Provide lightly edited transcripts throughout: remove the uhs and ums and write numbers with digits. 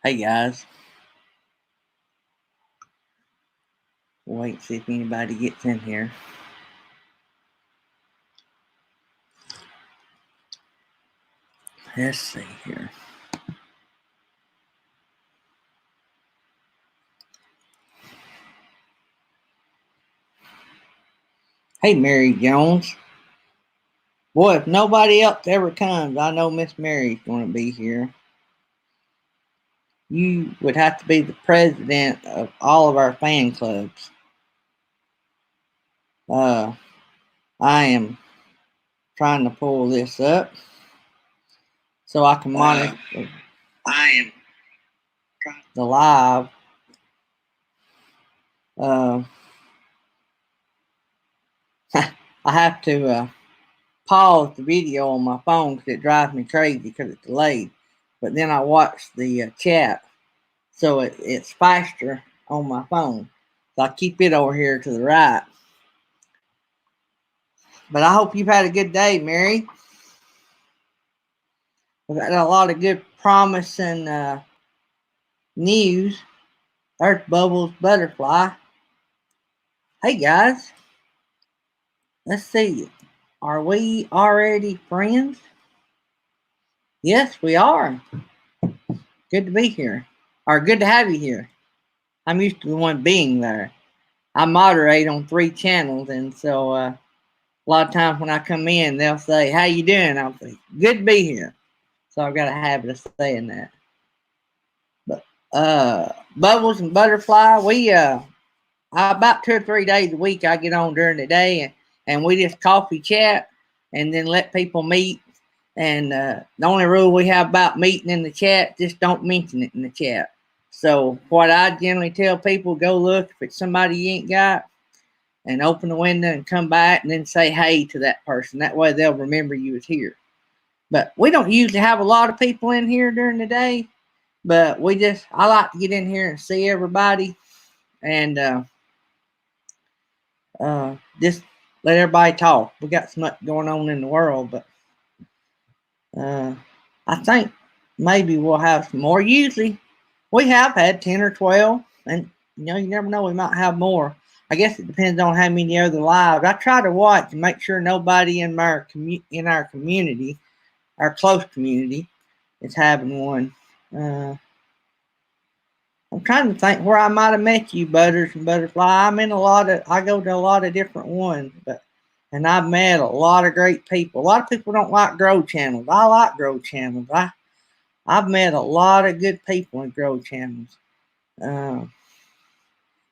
Hey guys, wait to see if anybody gets in here. Let's see here. Hey Mary Jones. Boy, if nobody else ever comes, I know Miss Mary's going to be here. You would have to be the president of all of our fan clubs. I am trying to pull this up so I can monitor the live. I have to pause the video on my phone because it drives me crazy because it's delayed. But then I watch the chat, so it's faster on my phone. So I keep it over here to the right. But I hope you've had a good day, Mary. We've got a lot of good promising news. There's Bubbles Butterfly. Hey guys, let's see. Are we already friends? Yes, we are. Good to be here. Or good to have you here. I'm used to the one being there. I moderate on 3 channels, and so a lot of times when I come in, they'll say, "How you doing?" I'll say, "Good to be here." So I've got a habit of saying that. But Bubbles and Butterfly, we about 2 or 3 days a week I get on during the day, and we just coffee chat and then let people meet. And the only rule we have about meeting in the chat, just don't mention it in the chat. So what I generally tell people, go look if it's somebody you ain't got, and open the window and come back and then say hey to that person. That way they'll remember you was here. But we don't usually have a lot of people in here during the day. But I like to get in here and see everybody and just let everybody talk. We got so much going on in the world, but I think maybe we'll have some more. Usually we have had 10 or 12, and you never know, we might have more. I guess it depends on how many other lives. I try to watch and make sure nobody in our community, our close community, is having one. I'm trying to think where I might have met you, Butters and Butterfly. I go to a lot of different ones, and I've met a lot of great people. A lot of people don't like grow channels. I like grow channels. I've met a lot of good people in grow channels. And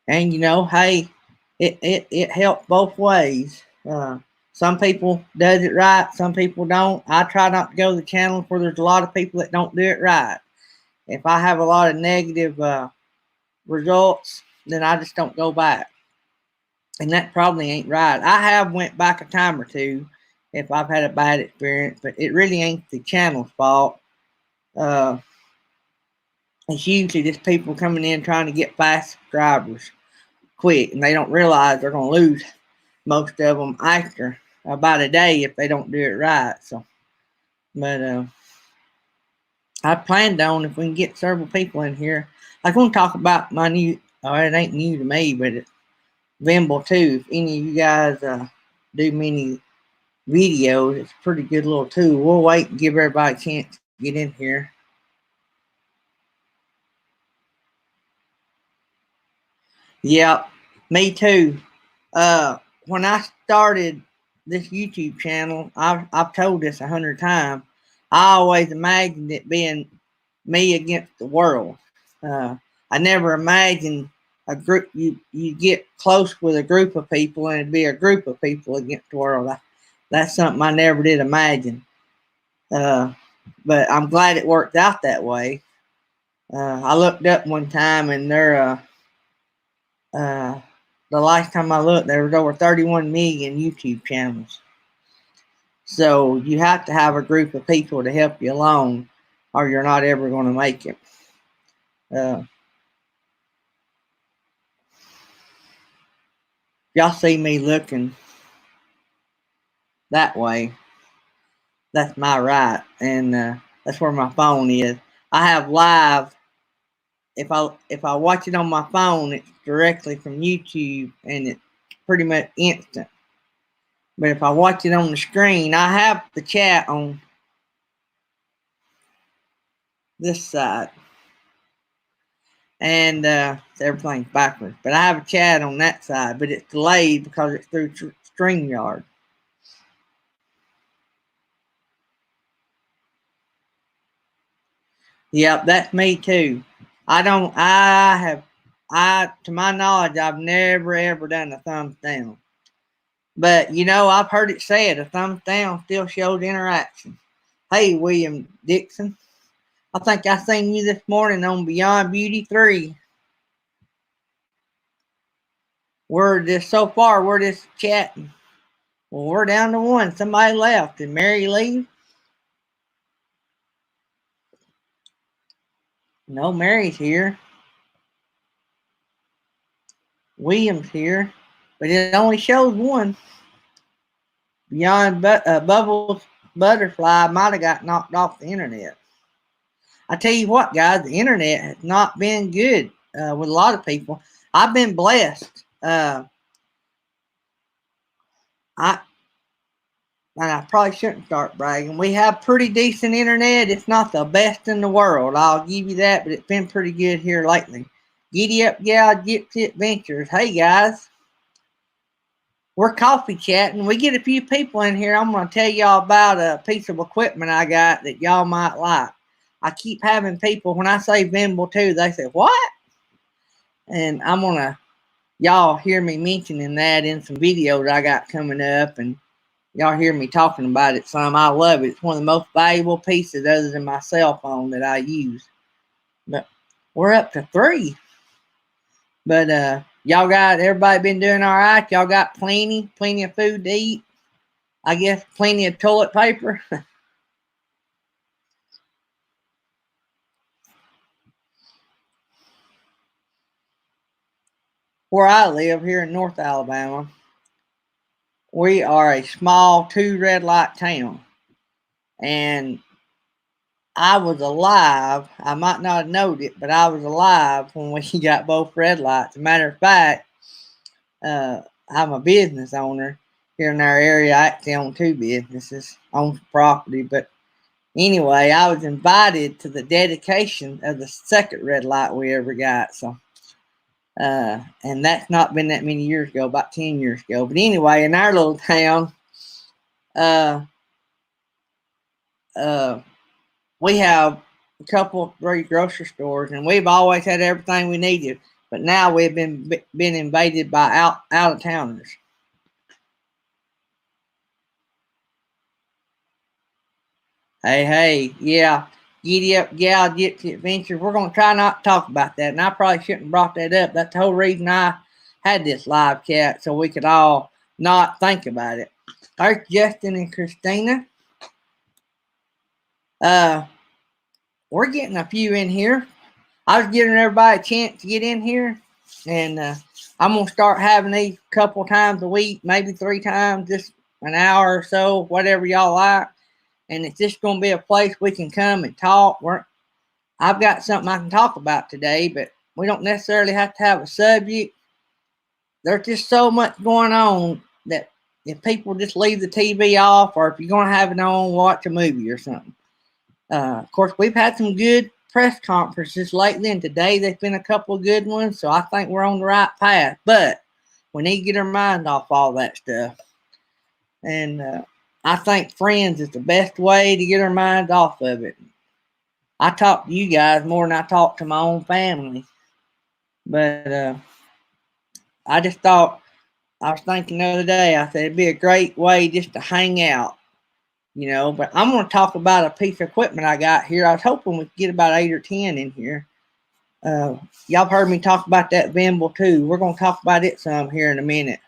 hey, it helps both ways. Some people does it right, some people don't. I try not to go to the channels where there's a lot of people that don't do it right. If I have a lot of negative results, then I just don't go back. And that probably ain't right. I have went back a time or two if I've had a bad experience, but it really ain't the channel's fault. It's usually just people coming in trying to get fast subscribers quick, and they don't realize they're going to lose most of them after about a day if they don't do it right. So, but I planned on, if we can get several people in here, I'm going to talk about my new. Oh, it ain't new to me, but it's Vimble too. If any of you guys do many videos, it's a pretty good little tool. We'll wait and give everybody a chance to get in here. Yeah, me too. When I started this YouTube channel, I've told this 100 times. I always imagined it being me against the world. I never imagined a group. You get close with a group of people, and it'd be a group of people against the world. That's something I never did imagine. But I'm glad it worked out that way. I looked up one time, and the last time I looked, there was over 31 million YouTube channels. So you have to have a group of people to help you along, or you're not ever going to make it. Y'all see me looking that way, that's my right, and that's where my phone is. I have live if I watch it on my phone, it's directly from YouTube and it's pretty much instant. But if I watch it on the screen, I have the chat on this side, and everything's backwards. But I have a chat on that side, but it's delayed because it's through StreamYard. Yep, that's me too. To my knowledge, I've never ever done a thumbs down. But I've heard it said a thumbs down still shows interaction. Hey, William Dixon, I think I seen you this morning on Beyond Beauty 3. We're just chatting. Well, we're down to one. Somebody left. Did Mary leave? No, Mary's here. William's here, but it only shows one. Beyond Bubbles Butterfly might have got knocked off the internet. I tell you what, guys, the internet has not been good with a lot of people. I've been blessed. I probably shouldn't start bragging. We have pretty decent internet. It's not the best in the world, I'll give you that, but it's been pretty good here lately. Giddy up, gal, Gypsy Adventures. Hey, guys. We're coffee chatting. We get a few people in here. I'm going to tell y'all about a piece of equipment I got that y'all might like. I keep having people, when I say Vimble too, they say, what? And I'm going to, y'all hear me mentioning that in some videos I got coming up, and y'all hear me talking about it some. I love it. It's one of the most valuable pieces other than my cell phone that I use. But we're up to 3. But everybody been doing all right? Y'all got plenty of food to eat? I guess plenty of toilet paper? Where I live here in North Alabama, we are a small 2 red light town. And I was alive. I might not have known it, but I was alive when we got both red lights. As a matter of fact, I'm a business owner here in our area. I actually own 2 businesses, own property. But anyway, I was invited to the dedication of the second red light we ever got. So, and that's not been that many years ago, about 10 years ago. But anyway, in our little town, we have a couple, 3 grocery stores, and we've always had everything we needed. But now we've been invaded by out of towners. Hey, yeah, Giddy Up Gal Gypsy Adventures. We're gonna try not to talk about that, and I probably shouldn't have brought that up. That's the whole reason I had this live chat, so we could all not think about it. There's Justin and Christina. We're getting a few in here. I was giving everybody a chance to get in here, and I'm gonna start having these a couple times a week, maybe 3 times, just an hour or so, whatever y'all like. And it's just gonna be a place we can come and talk. I've got something I can talk about today, but we don't necessarily have to have a subject. There's just so much going on that if people just leave the TV off, or if you're gonna have it on, watch a movie or something. Of course, we've had some good press conferences lately, and today there's been a couple of good ones, so I think we're on the right path. But we need to get our mind off all that stuff. And I think friends is the best way to get our mind off of it. I talk to you guys more than I talk to my own family. But I just thought, I was thinking the other day, I said it'd be a great way just to hang out. But I'm going to talk about a piece of equipment I got here. I was hoping we could get about 8 or 10 in here. Y'all heard me talk about that Vimble too. We're going to talk about it some here in a minute.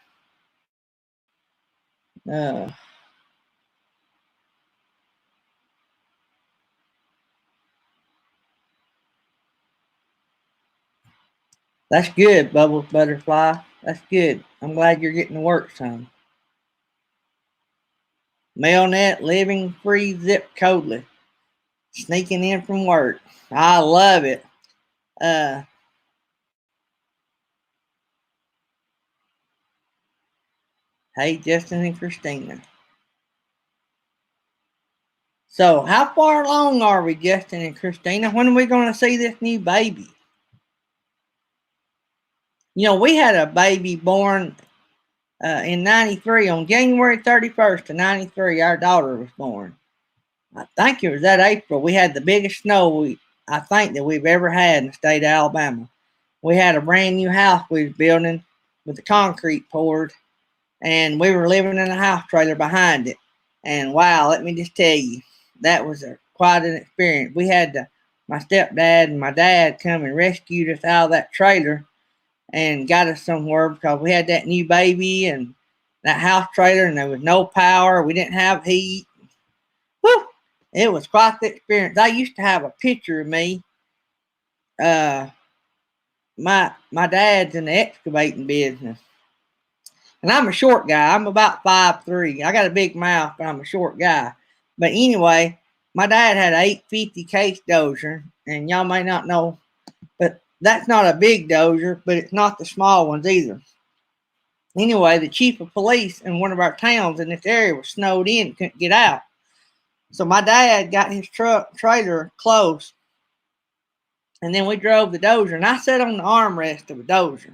That's good, Bubbles Butterfly. That's good. I'm glad you're getting to work some. Mailnet living free zip codeless. Sneaking in from work. I love it. Uh, hey, Justin and Christina. So, how far along are we, Justin and Christina? When are we going to see this new baby? You know, we had a baby born in 93, on January 31st of 93, our daughter was born. I think it was that April. We had the biggest snow I think that we've ever had in the state of Alabama. We had a brand new house we was building with the concrete poured, and we were living in a house trailer behind it. And wow, let me just tell you, that was quite an experience. We had my stepdad and my dad come and rescued us out of that trailer and got us somewhere because we had that new baby and that house trailer, and there was no power. We didn't have heat. Whew, it was quite the experience. I used to have a picture of me. My dad's in the excavating business, and I'm a short guy. I'm about 5'3". I got a big mouth, but I'm a short guy. But anyway, my dad had an 850 case dozer, and y'all may not know, but that's not a big dozer, but it's not the small ones either. Anyway, the chief of police in one of our towns in this area was snowed in, couldn't get out. So my dad got his trailer close, and then we drove the dozer, and I sat on the armrest of a dozer.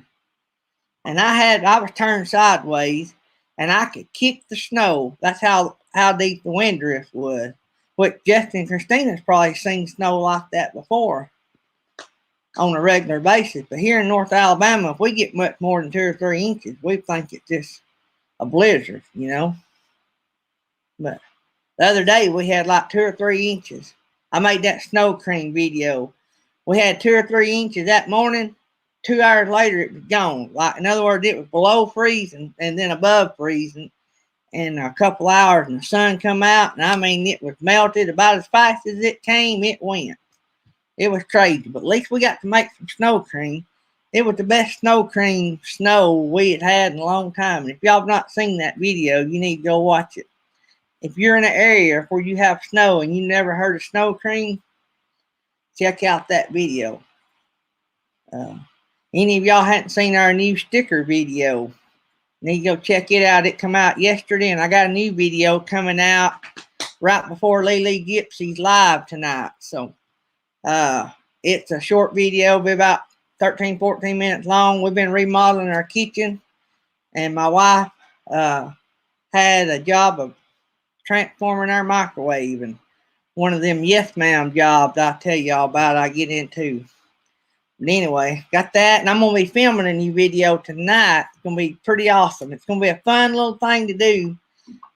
And I was turned sideways, and I could kick the snow. That's how deep the wind drift was. Which Justin and Christina's probably seen snow like that before on a regular basis. But here in North Alabama, if we get much more than 2 or 3 inches, we think it's just a blizzard, you know. But the other day we had like 2 or 3 inches. I made that snow cream video. We had 2 or 3 inches that morning. 2 hours later, it was gone. Like, in other words, it was below freezing and then above freezing in a couple hours, and the sun come out, and I mean, it was melted about as fast as it came. It went. It was crazy, but at least we got to make some snow cream. It was the best snow cream snow we had in a long time. And if y'all have not seen that video, you need to go watch it. If you're in an area where you have snow and you never heard of snow cream, check out that video. Any of y'all hadn't seen our new sticker video, need to go check it out. It come out yesterday, and I got a new video coming out right before Lily Gypsy's live tonight. So it's a short video, be about 13, 14 minutes long. We've been remodeling our kitchen, and my wife had a job of transforming our microwave, and one of them yes ma'am jobs I tell y'all about I get into. But anyway, got that, and I'm going to be filming a new video tonight. It's going to be pretty awesome. It's going to be a fun little thing to do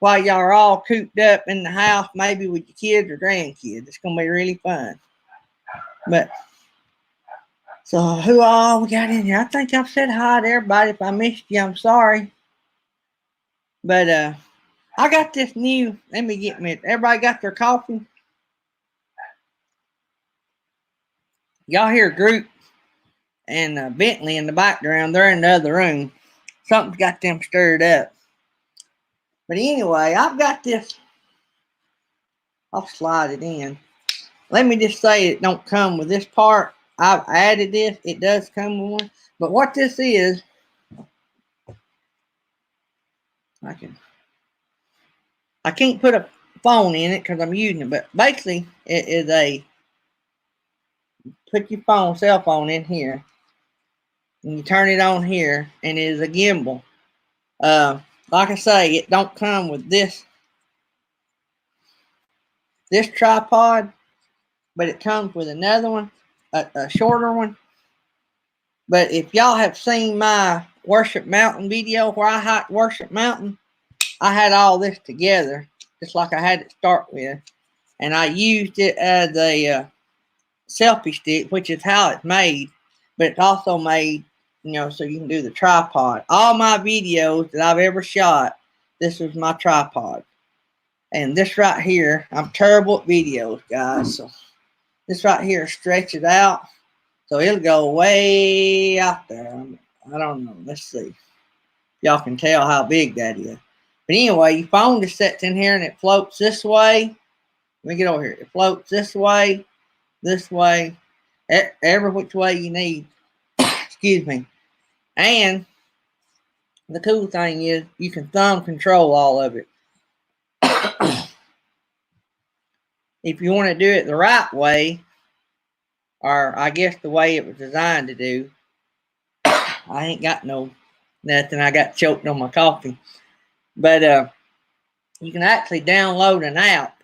while y'all are all cooped up in the house, maybe with your kids or grandkids. It's going to be really fun. But, so who all we got in here? I think I've said hi to everybody. If I missed you, I'm sorry. But I got this new, let me get me, everybody got their coffee? Y'all hear Group and Bentley in the background. They're in the other room. Something's got them stirred up. But anyway, I've got this. I'll slide it in. Let me just say it don't come with this part. I've added this. It does come with one. But what this is, I can't put a phone in it because I'm using it. But basically, it is a, put your cell phone in here. And you turn it on here, and it is a gimbal. Like I say, it don't come with this tripod, but it comes with another one, a shorter one. But if y'all have seen my Worship Mountain video where I hiked Worship Mountain, I had all this together, just like I had to start with. And I used it as a selfie stick, which is how it's made, but it's also made, you know, so you can do the tripod. All my videos that I've ever shot, this was my tripod. And this right here, I'm terrible at videos, guys. So this right here stretches out. So it'll go way out there. I don't know. Let's see. Y'all can tell how big that is. But anyway, your phone just sits in here and it floats this way. Let me get over here. It floats this way, every which way you need. Excuse me. And the cool thing is you can thumb control all of it. If you want to do it the right way, or I guess the way it was designed to do, I ain't got nothing. I got choked on my coffee. But you can actually download an app.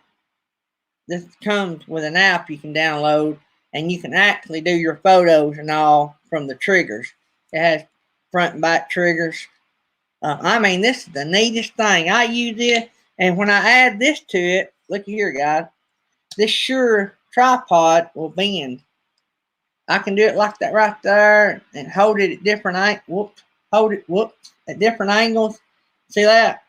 This comes with an app you can download, and you can actually do your photos and all from the triggers. It has front and back triggers. I mean, this is the neatest thing. I use it, and when I add this to it, look here, guys. This Shure tripod will bend. I can do it like that right there, and hold it at different angles. At different angles. See that?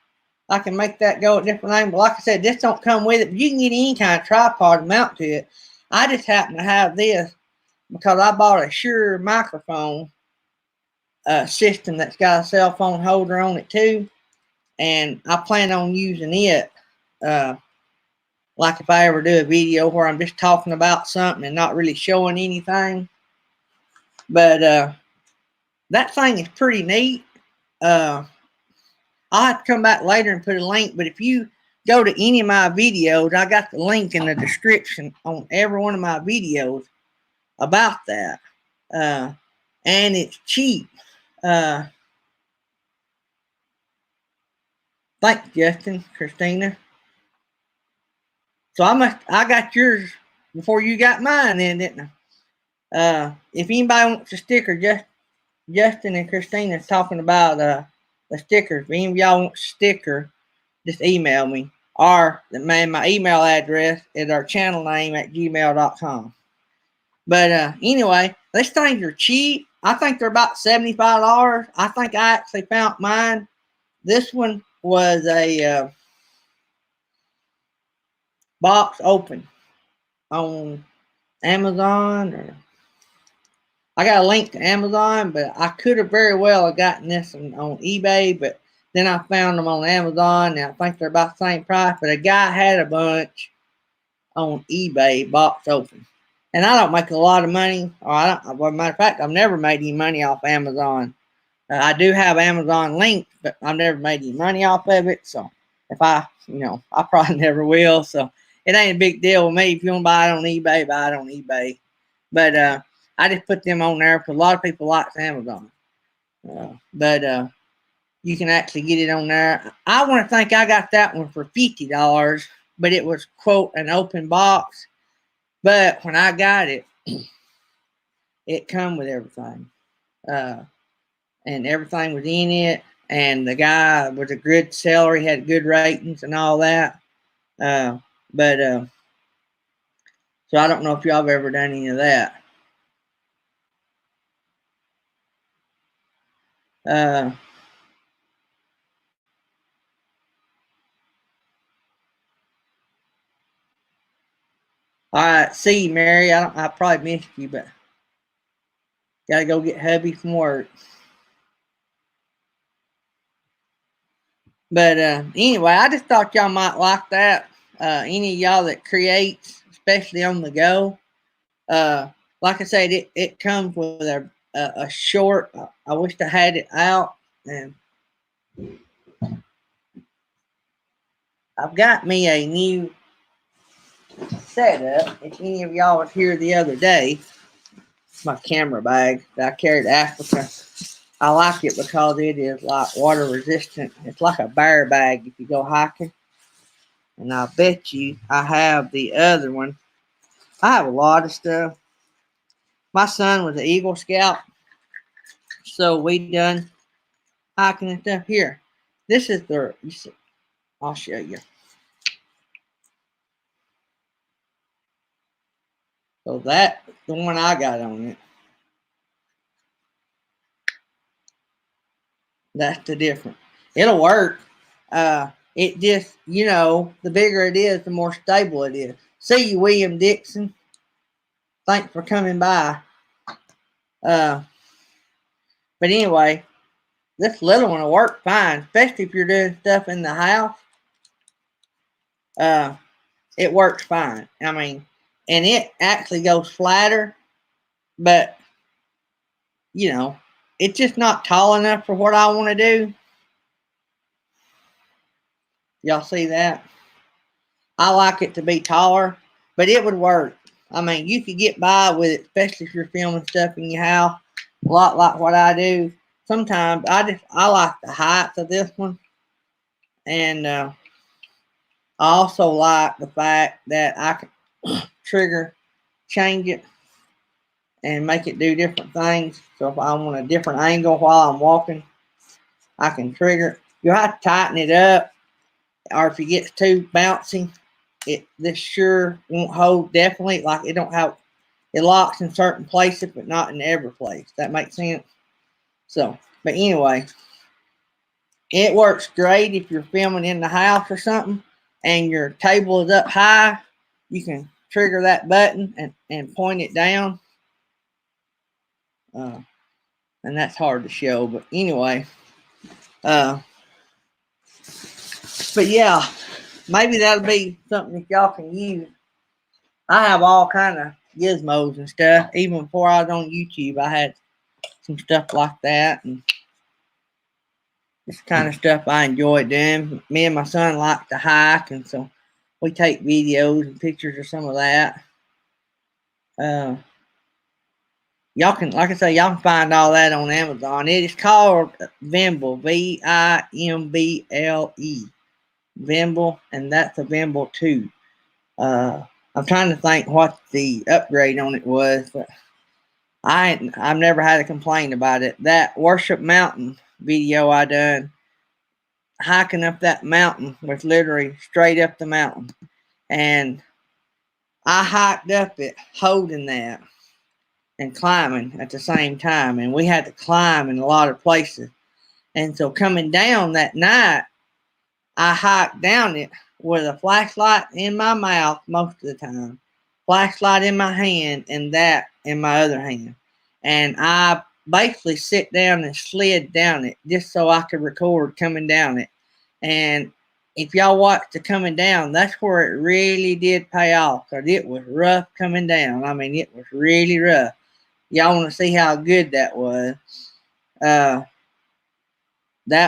I can make that go at different angles. Like I said, this don't come with it, but you can get any kind of tripod to mount to it. I just happen to have this because I bought a Shure microphone system that's got a cell phone holder on it too, and I plan on using it. Like if I ever do a video where I'm just talking about something and not really showing anything. But that thing is pretty neat. I'll have to come back later and put a link, but if you go to any of my videos, I got the link in the description on every one of my videos about that. And it's cheap. Thanks, Justin, Christina. So I got yours before you got mine then, didn't I? If anybody wants a sticker, Justin and Christina is talking about the stickers. If any of y'all want a sticker, just email me. Or my email address is our channel name at gmail.com. But anyway, these things are cheap. I think they're about $75. I think I actually found mine. This one was a box open on Amazon, or I got a link to Amazon, but I could have very well have gotten this on eBay, but then I found them on Amazon, and I think they're about the same price, but a guy had a bunch on eBay, box open. And I don't make a lot of money, or as a matter of fact, I've never made any money off Amazon. I do have Amazon links, but I've never made any money off of it, so if I probably never will, so it ain't a big deal with me. If you want to buy it on eBay, buy it on eBay. But I just put them on there because a lot of people like Amazon. But you can actually get it on there. I want to think I got that one for $50, but it was, quote, an open box. But when I got it, it come with everything. And everything was in it. And the guy was a good seller. He had good ratings and all that. But so I don't know if y'all have ever done any of that. All right, see you, Mary. I probably missed you, but gotta go get hubby from work. But anyway, I just thought y'all might like that. Any of y'all that creates, especially on the go. Like I said, it comes with a short. I wish I had it out, and I've got me a new setup. If any of y'all was here the other day, my camera bag that I carried to Africa. I like it because it is like water resistant. It's like a bear bag if you go hiking. And I bet you I have the other one. I have a lot of stuff. My son was an Eagle Scout, so we done hiking and stuff. Here, this is I'll show you. So that's the one I got on it. That's the difference. It'll work. It just, the bigger it is, the more stable it is. See you, William Dixon. Thanks for coming by. But anyway, this little one will work fine, especially if you're doing stuff in the house. It works fine. I mean, and it actually goes flatter but you know, it's just not tall enough for what I want to do. Y'all see that? I like it to be taller, but it would work. I mean, you could get by with it, especially if you're filming stuff in your house. A lot like what I do. Sometimes I like the height of this one, and I also like the fact that I can trigger change it and make it do different things. So if I want a different angle while I'm walking, I can trigger it. You have to tighten it up, or if it gets too bouncy, this sure won't hold. Definitely, like it locks in certain places, but not in every place. That makes sense. So, but anyway, it works great if you're filming in the house or something, and your table is up high. You can trigger that button and point it down. And that's hard to show, but anyway. But yeah, maybe that'll be something that y'all can use. I have all kind of gizmos and stuff. Even before I was on YouTube, I had some stuff like that, and it's kind of stuff I enjoy doing. Me and my son like to hike, and so we take videos and pictures of some of that. Y'all can, like I say, y'all can find all that on Amazon. It is called Vimble, Vimble, Vimble, and that's a Vimble 2. I'm trying to think what the upgrade on it was, but I've never had a complaint about it. That Worship Mountain video I done, hiking up that mountain, was literally straight up the mountain, and I hiked up it holding that and climbing at the same time, and we had to climb in a lot of places. And so coming down that night, I hiked down it with a flashlight in my mouth most of the time, flashlight in my hand, and that in my other hand. And I basically sit down and slid down it just so I could record coming down it. And if y'all watch the coming down, that's where it really did pay off, because it was rough coming down. I mean, it was really rough. Y'all want to see how good that was? That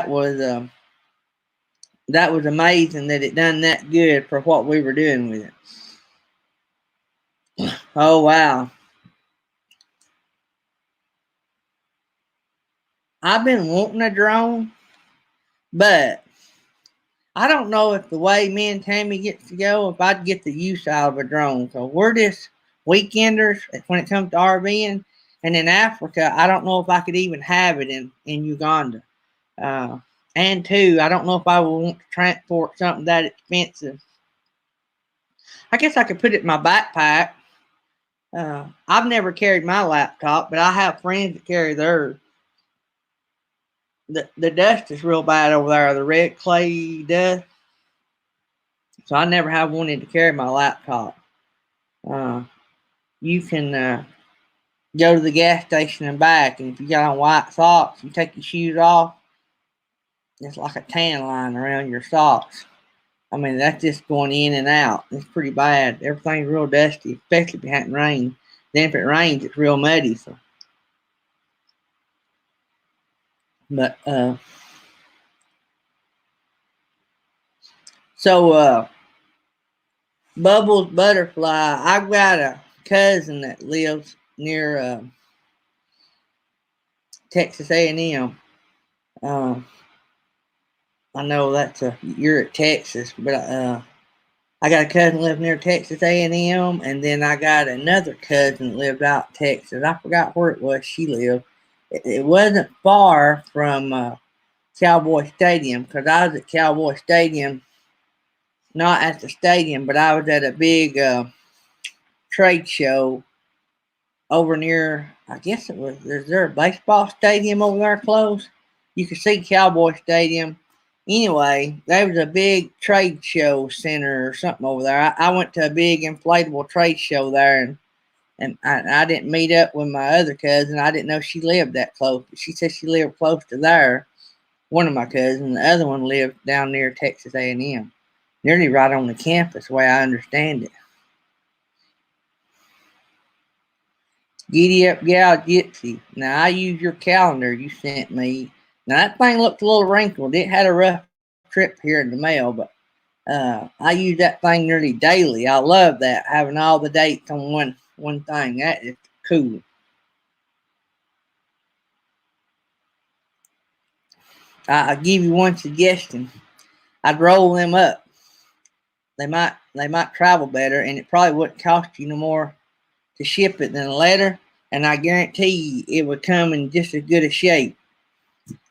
was that was amazing that it done that good for what we were doing with it. Oh wow. I've been wanting a drone, but I don't know if the way me and Tammy get to go, if I'd get the use out of a drone. So we're just weekenders when it comes to RVing. And in Africa, I don't know if I could even have it in Uganda. And two, I don't know if I would want to transport something that expensive. I guess I could put it in my backpack. I've never carried my laptop, but I have friends that carry theirs. The dust is real bad over there, the red clay dust. So I never have wanted to carry my laptop. You can go to the gas station and back, and if you got on white socks, you take your shoes off, it's like a tan line around your socks. I mean, that's just going in and out. It's pretty bad. Everything's real dusty, especially if it hadn't rained. Then if it rains, it's real muddy. So Bubbles Butterfly, I've got a cousin that lives near Texas A&M. I know you're at Texas, but I got a cousin that lives near Texas A&M, and then I got another cousin that lived out in Texas. I forgot where it was she lived. It wasn't far from Cowboy Stadium, because I was at Cowboy Stadium, not at the stadium, but I was at a big trade show over near, I guess it was, is there a baseball stadium over there close? You could see Cowboy Stadium. Anyway, there was a big trade show center or something over there. I went to a big inflatable trade show there, and I didn't meet up with my other cousin. I didn't know she lived that close, but she said she lived close to there. One of my cousins, the other one lived down near Texas A&M, nearly right on the campus, the way I understand it. Giddy up, gal, gypsy. Now I use your calendar you sent me. Now that thing looked a little wrinkled. It had a rough trip here in the mail, but I use that thing nearly daily. I love that, having all the dates on one thing. That is cool. I'll give you one suggestion. I'd roll them up. They might travel better, and it probably wouldn't cost you no more to ship it than a letter. And I guarantee you, it would come in just as good a shape.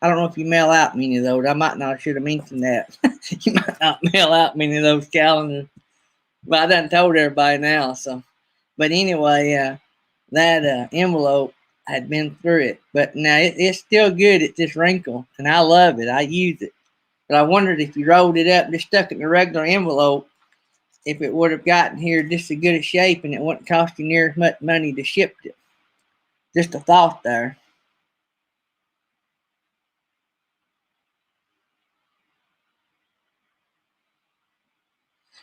I don't know if you mail out many of those. I might not should have mentioned that. You might not mail out many of those calendars, but I done told everybody now. So, but anyway, that envelope had been through it, but now it's still good. It's just wrinkled, and I love it. I use it. But I wondered if you rolled it up and just stuck it in a regular envelope, if it would have gotten here just as good a shape and it wouldn't cost you near as much money to ship it. Just a thought there.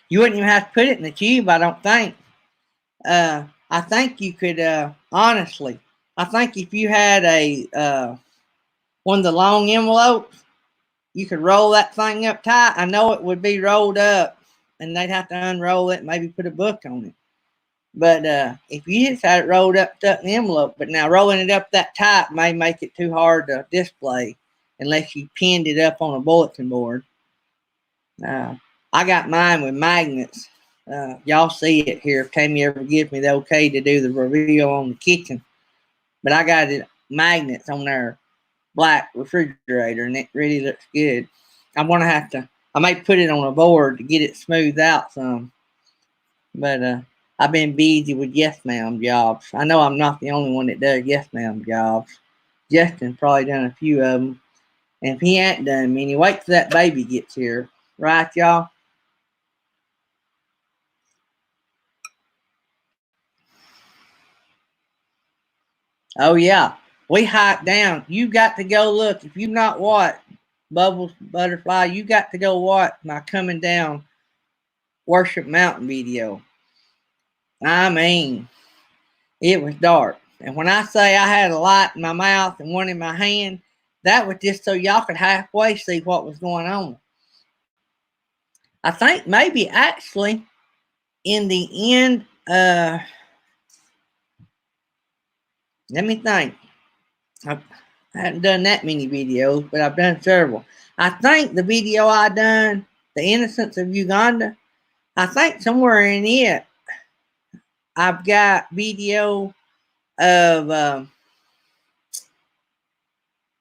You wouldn't even have to put it in the tube, I don't think. I think you could, honestly, I think if you had a one of the long envelopes, you could roll that thing up tight. I know it would be rolled up, and they'd have to unroll it and maybe put a book on it. But if you just had it rolled up, stuck in the envelope, but now rolling it up that tight may make it too hard to display unless you pinned it up on a bulletin board. Uh, I got mine with magnets. Y'all see it here if Tammy ever gives me the okay to do the reveal on the kitchen. But I got it magnets on their black refrigerator, and it really looks good. I'm gonna have to. I may put it on a board to get it smoothed out some. But I've been busy with yes ma'am jobs. I know I'm not the only one that does yes ma'am jobs. Justin's probably done a few of them, and if he ain't done many, wait till that baby gets here, right, y'all? Oh yeah, we hiked down. You got to go look. If you not watched Bubbles Butterfly, you got to go watch my coming down Worship Mountain video. I mean, it was dark. And when I say I had a light in my mouth and one in my hand, that was just so y'all could halfway see what was going on. I think maybe actually in the end, let me think. I haven't done that many videos, but I've done several. I think the video I done, The Innocence of Uganda, I think somewhere in it, I've got video of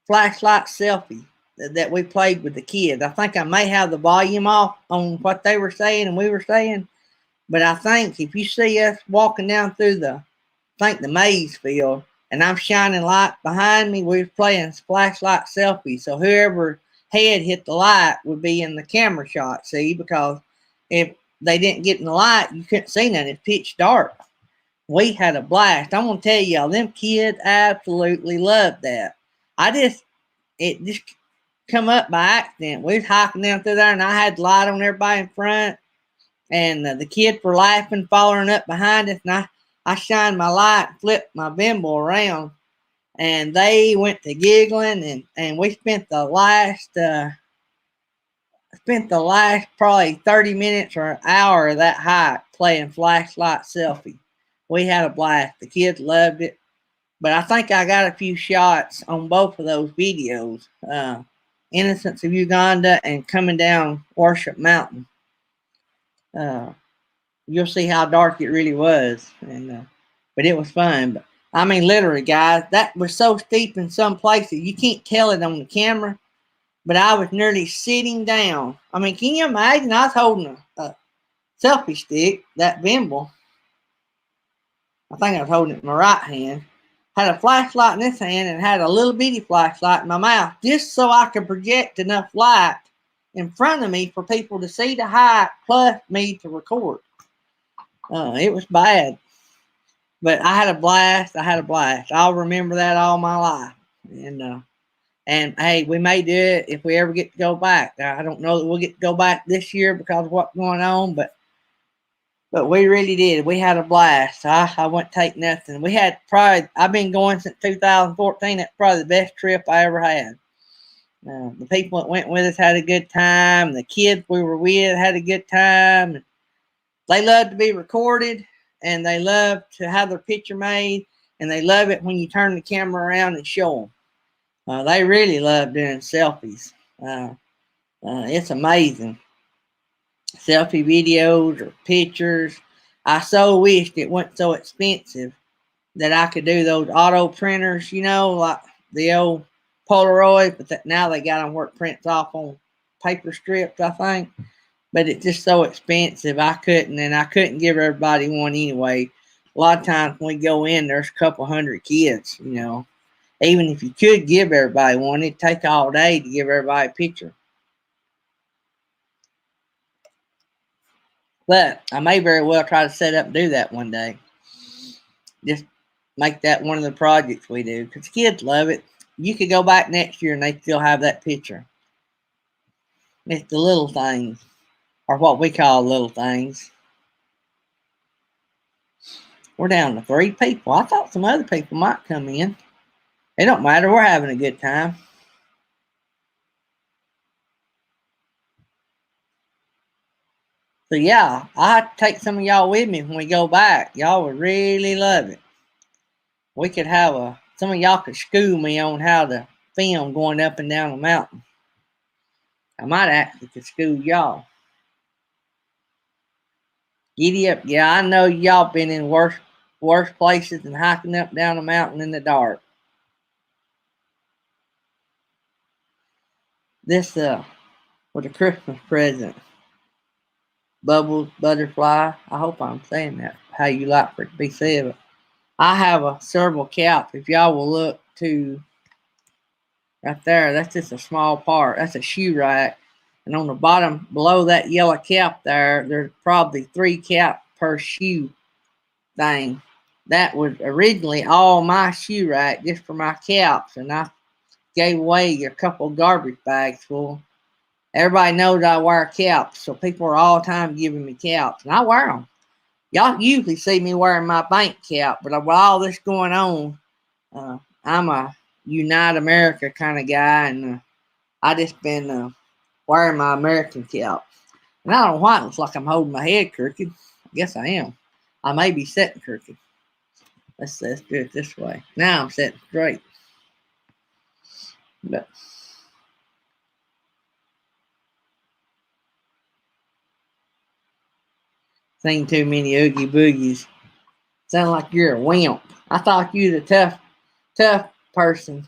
flashlight selfie that we played with the kids. I think I may have the volume off on what they were saying and we were saying, but I think if you see us walking down through the maze field, and I'm shining light behind me, we were playing flashlight selfie. So whoever head hit the light would be in the camera shot, see, because if they didn't get in the light, you couldn't see nothing. It's pitch dark. We had a blast. I'm gonna tell y'all, them kids absolutely loved that. It just come up by accident. We was hiking down through there, and I had the light on everybody in front, and the kids were laughing, following up behind us, and I shined my light, flipped my Vimble around, and they went to giggling, and we spent the last probably 30 minutes or an hour of that hike playing flashlight selfie. We had a blast. The kids loved it. But I think I got a few shots on both of those videos. Innocence of Uganda and Coming Down Worship Mountain. Uh, you'll see how dark it really was. But it was fun. But I mean, literally, guys, that was so steep in some places you can't tell it on the camera. But I was nearly sitting down. I mean, can you imagine? I was holding a selfie stick, that Vimble. I think I was holding it in my right hand. Had a flashlight in this hand and had a little bitty flashlight in my mouth, just so I could project enough light in front of me for people to see the hike plus me to record. It was bad, but I had a blast. I'll remember that all my life. And hey, we may do it if we ever get to go back. I don't know that we'll get to go back this year because of what's going on, but But we really did. We had a blast. I wouldn't take nothing. We had probably, I've been going since 2014. That's probably the best trip I ever had. The people that went with us had a good time. The kids we were with had a good time. They love to be recorded, and they love to have their picture made, and they love it when you turn the camera around and show them. They really love doing selfies. It's amazing. Selfie videos or pictures. I so wished it wasn't so expensive that I could do those auto printers, like the old Polaroid, but now they got them where it prints off on paper strips, I think. But it's just so expensive. I couldn't give everybody one anyway. A lot of times when we go in, there's a couple hundred kids. Even if you could give everybody one, it'd take all day to give everybody a picture. But I may very well try to set up and do that one day. Just make that one of the projects we do, because kids love it. You could go back next year and they still have that picture. It's the little things, or what we call little things. We're down to 3 people. I thought some other people might come in. It don't matter. We're having a good time. So yeah, I have to take some of y'all with me when we go back. Y'all would really love it. We could have some of y'all could school me on how to film going up and down the mountain. I might actually could school y'all. Giddy up. Yeah, I know y'all been in worse places than hiking up down a mountain in the dark. This was a Christmas present. Bubbles, butterfly. I hope I'm saying that how you like for it to be said. I have a several cap. If y'all will look to right there, that's just a small part. That's a shoe rack. And on the bottom below that yellow cap there's probably 3 caps per shoe thing. That was originally all my shoe rack just for my caps, and I gave away a couple garbage bags full. Everybody knows I wear caps, so people are all the time giving me caps, and I wear them. Y'all usually see me wearing my bank cap, but with all this going on, I'm a Unite America kind of guy, and I just been wearing my American cap. And I don't know why it looks like I'm holding my head crooked. I guess I am. I may be sitting crooked. Let's do it this way. Now I'm sitting straight. But seen too many oogie boogies. Sound like you're a wimp. I thought you was a tough person.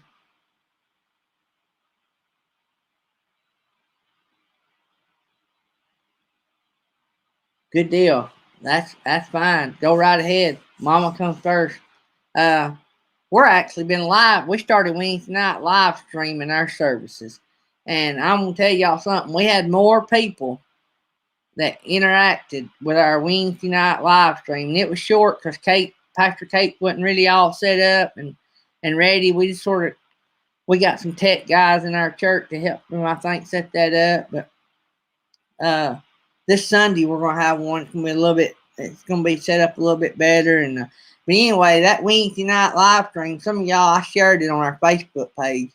Good deal. That's fine. Go right ahead. Mama comes first. Uh, we're actually been live. We started Wednesday night live streaming our services, and I'm gonna tell y'all something. We had more people that interacted with our Wednesday night live stream. And it was short because Pastor Kate wasn't really all set up and ready. We just we got some tech guys in our church to help them, I think, set that up. But this Sunday we're gonna have one. It's gonna be a little bit. It's gonna be set up a little bit better. And but anyway, that Wednesday night live stream. Some of y'all, I shared it on our Facebook page.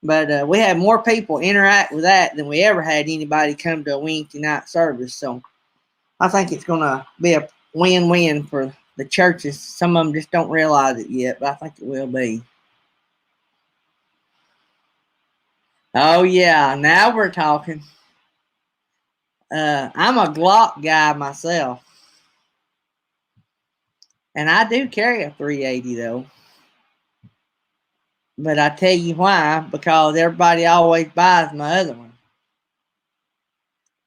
But we had more people interact with that than we ever had anybody come to a Wednesday night service. So I think it's going to be a win-win for the churches. Some of them just don't realize it yet, but I think it will be. Oh, yeah. Now we're talking. I'm a Glock guy myself. And I do carry a 380, though. But I tell you why, because everybody always buys my other one.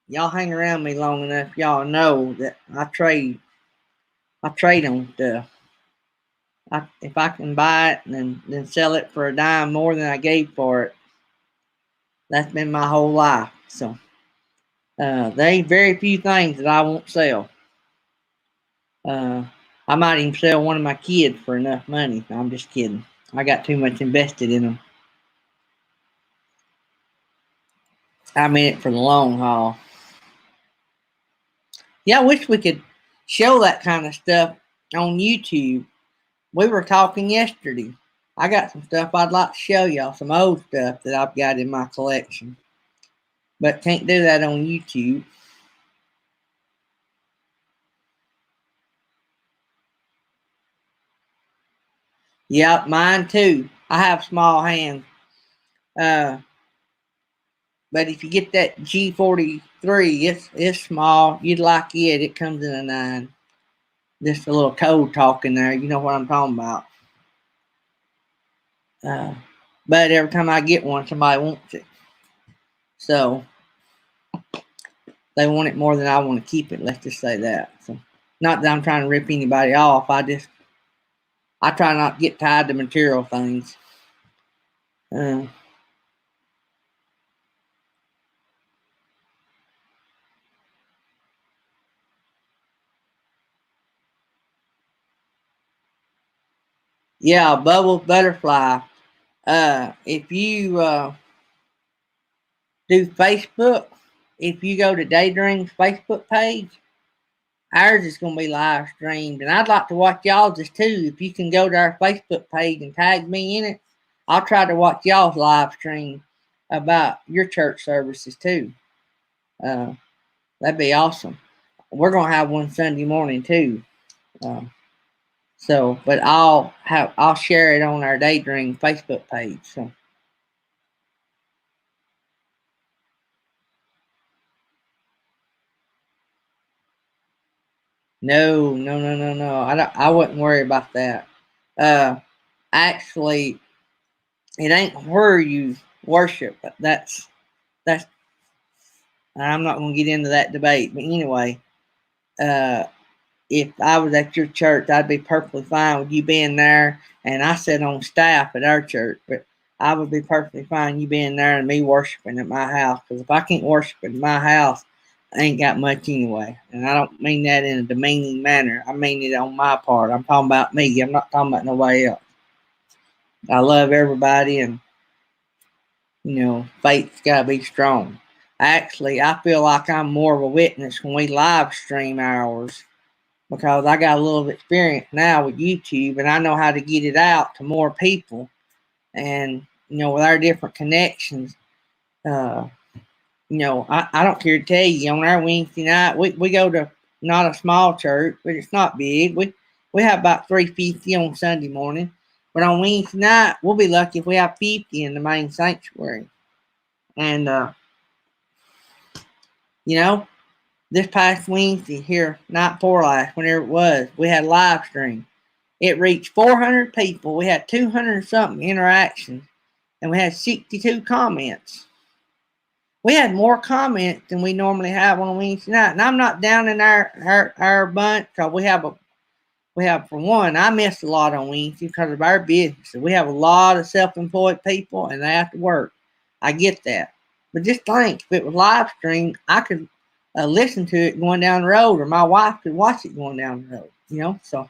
Y'all hang around me long enough, y'all know that I trade on stuff. If I can buy it and then sell it for a dime more than I gave for it, that's been my whole life. So there ain't very few things that I won't sell. I might even sell one of my kids for enough money. No, I'm just kidding. I got too much invested in them. I'm in it for the long haul. Yeah, I wish we could show that kind of stuff on YouTube. We were talking yesterday. I got some stuff I'd like to show y'all, some old stuff that I've got in my collection. But can't do that on YouTube. Yep, mine too. I have small hands. But if you get that G43, it's small. You'd like it. It comes in a 9. Just a little code talk in there. You know what I'm talking about. But every time I get one, somebody wants it. So they want it more than I want to keep it. Let's just say that. So not that I'm trying to rip anybody off. I try not to get tied to material things. Yeah, bubble butterfly. If you do Facebook, if you go to Daydream's Facebook page, ours is going to be live streamed. And I'd like to watch y'all's too. If you can go to our Facebook page and tag me in it, I'll try to watch y'all's live stream about your church services too. That'd be awesome. We're going to have one Sunday morning too. But I'll share it on our Daydream Facebook page. So. No. I wouldn't worry about that. Actually, it ain't where you worship. That's. I'm not going to get into that debate. But anyway, if I was at your church, I'd be perfectly fine with you being there. And I sit on staff at our church, but I would be perfectly fine you being there and me worshiping at my house. Because if I can't worship at my house, I ain't got much anyway. And I don't mean that in a demeaning manner. I mean it on my part. I'm talking about me. I'm not talking about nobody else. I love everybody, and faith's got to be strong. Actually, I feel like I'm more of a witness when we live stream ours, because I got a little experience now with YouTube, and I know how to get it out to more people. And with our different connections, I don't care to tell you, on our Wednesday night, we go to not a small church, but it's not big. We have about 350 on Sunday morning. But on Wednesday night, we'll be lucky if we have 50 in the main sanctuary. And, this past Wednesday here, night before last, whenever it was, we had a live stream. It reached 400 people. We had 200 something interactions, and we had 62 comments. We had more comments than we normally have on Wednesday night. And I'm not down in our bunch, because we have, for one, I missed a lot on Wednesday because of our business. We have a lot of self-employed people, and they have to work. I get that. But just think, if it was live streamed, I could listen to it going down the road, or my wife could watch it going down the road, So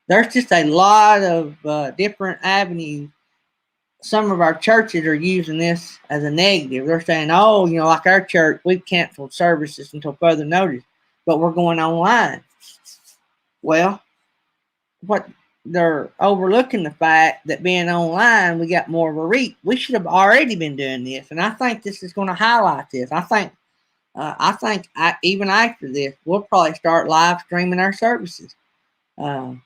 there's just a lot of different avenues. Some of our churches are using this as a negative. They're saying, like our church, we've canceled services until further notice, but we're going online. Well, what they're overlooking the fact that being online, we got more of a reach. We should have already been doing this, and I think this is going to highlight this. I think even after this, we'll probably start live streaming our services. The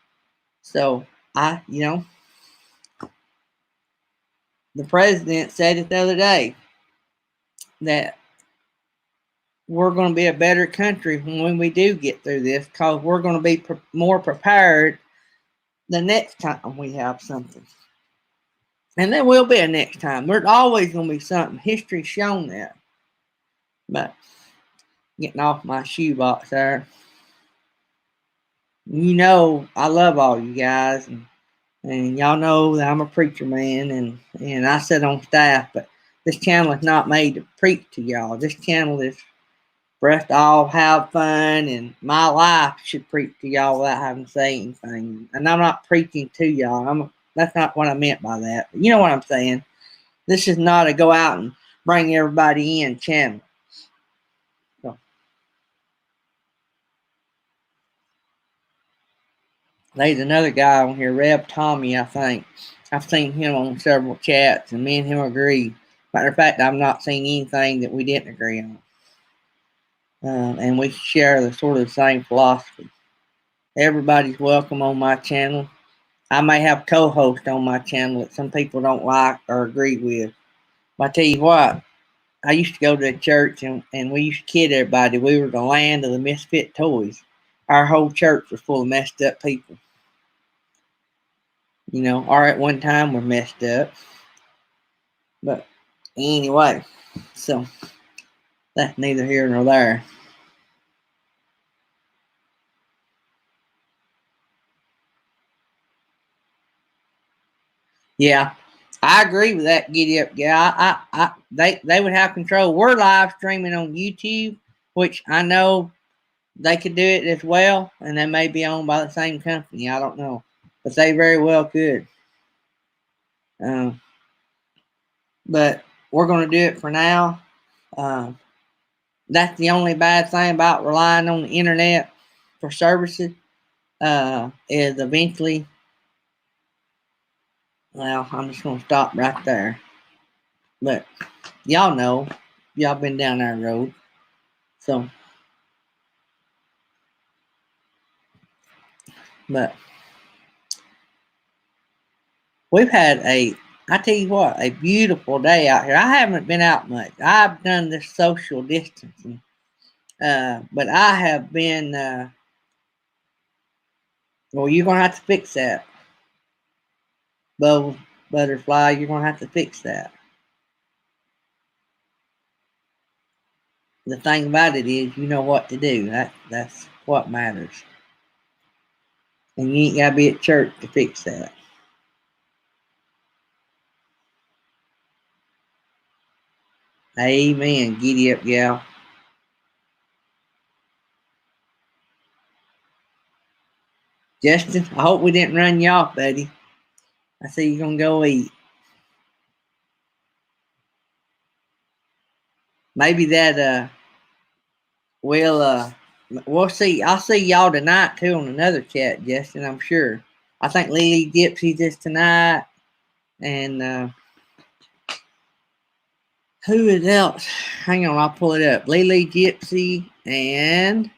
president said it the other day that we're going to be a better country when we do get through this, because we're going to be more prepared the next time we have something. And there will be a next time. There's always going to be something. History's shown that. But getting off my shoebox there. I love all you guys, and y'all know that I'm a preacher man, and I sit on staff, but this channel is not made to preach to y'all. This channel is for us to all have fun, and my life should preach to y'all without having to say anything. And I'm not preaching to y'all. That's not what I meant by that. But you know what I'm saying. This is not a go out and bring everybody in channel. So. There's another guy on here, Reb Tommy, I think. I've seen him on several chats, and me and him agree. Matter of fact, I've not seen anything that we didn't agree on. And we share the sort of same philosophy. Everybody's welcome on my channel. I may have co-hosts on my channel that some people don't like or agree with. But I tell you what, I used to go to a church and we used to kid everybody. We were the land of the misfit toys. Our whole church was full of messed up people. You know, or at one time we're messed up. But anyway, so that's neither here nor there. Yeah, I agree with that. Giddy up, yeah. They would have control. We're live streaming on YouTube, which I know they could do it as well, and they may be owned by the same company. I don't know, but they very well could. But we're going to do it for now. That's the only bad thing about relying on the internet for services. Is eventually, well, I'm just going to stop right there. But y'all know, y'all been down that road. So, but we've had I tell you what, a beautiful day out here. I haven't been out much. I've done this social distancing. But I have been, well, you're going to have to fix that. Butterfly, you're going to have to fix that. The thing about it is, you know what to do. That's what matters. And you ain't got to be at church to fix that. Amen. Giddy up, gal. Justin, I hope we didn't run you off, buddy. I see you're going to go eat. Maybe that, we'll see. I'll see y'all tonight, too, on another chat, Justin, I'm sure. I think Lily Gypsy's is tonight. And, who is else? Hang on, I'll pull it up. Lily Gypsy and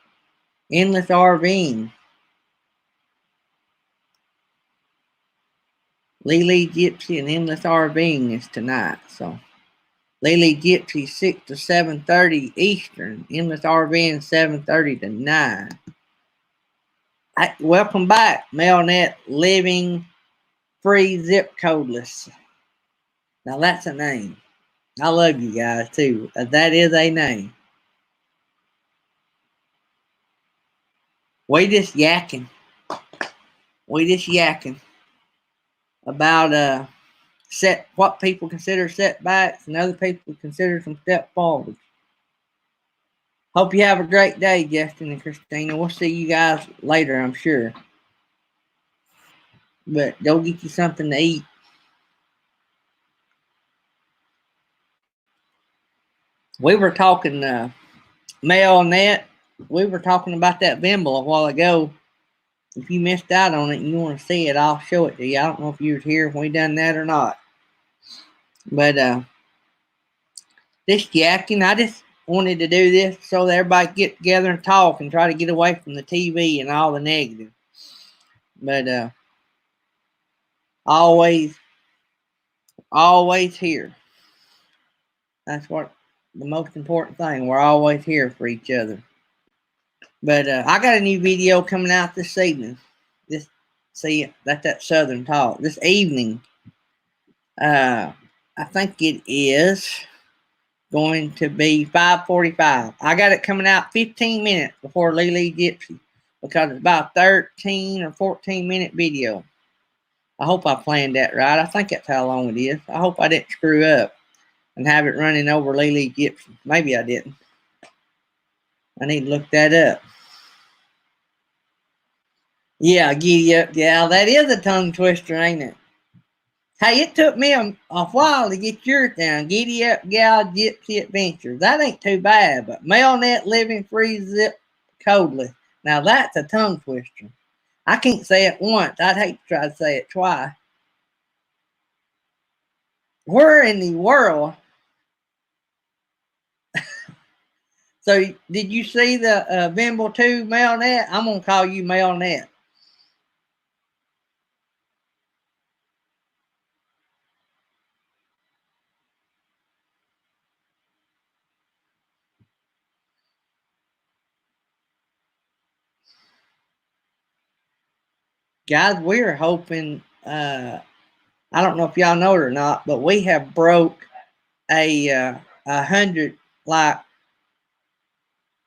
Endless RVing. Lily Gypsy and Endless RVing is tonight. So Lily Gypsy 6 to 7:30 Eastern. Endless RVing 7:30 to 9. Welcome back, Melnet Living Free Zip Codeless. Now that's a name. I love you guys too. That is a name. We just yakking. About what people consider setbacks and other people consider some step forward. Hope you have a great day, Justin and Christina. We'll see you guys later, I'm sure. But go get you something to eat. We were talking, Mel and Net, we were talking about that Vimble a while ago. If you missed out on it and you want to see it, I'll show it to you. I don't know if you were here when we done that or not. But this yakking, I just wanted to do this so that everybody get together and talk and try to get away from the TV and all the negative. But always here. That's what the most important thing. We're always here for each other. But I got a new video coming out this evening. That's that Southern talk. This evening, I think it is going to be 5:45. I got it coming out 15 minutes before Lily Gypsy because it's about a 13 or 14-minute video. I hope I planned that right. I think that's how long it is. I hope I didn't screw up and have it running over Lily Gypsy. Maybe I didn't. I need to look that up. Yeah, giddy up, gal. That is a tongue twister, ain't it? Hey, it took me a while to get yours down. Giddy up, gal, gypsy adventures. That ain't too bad, but Melnet Living Free Zip Codeless. Now that's a tongue twister. I can't say it once. I'd hate to try to say it twice. Where in the world? So, did you see the Vimble 2 Mailnet? I'm going to call you Mailnet. Guys, we're hoping, I don't know if y'all know it or not, but we have broke a 100 like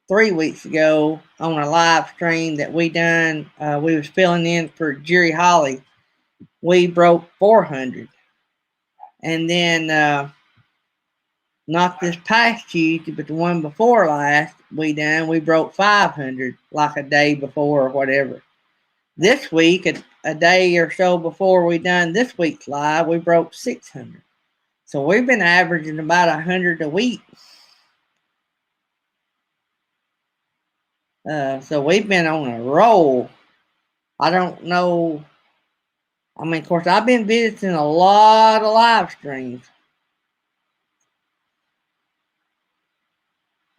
3 weeks ago on a live stream that we done. We was filling in for Jerry Holly. We broke 400. And then not this past Tuesday, but the one before last we broke 500 like a day before or whatever. This week, a day or so before we done this week's live, we broke 600. So we've been averaging about 100 a week. So we've been on a roll. I don't know. I mean, of course, I've been visiting a lot of live streams.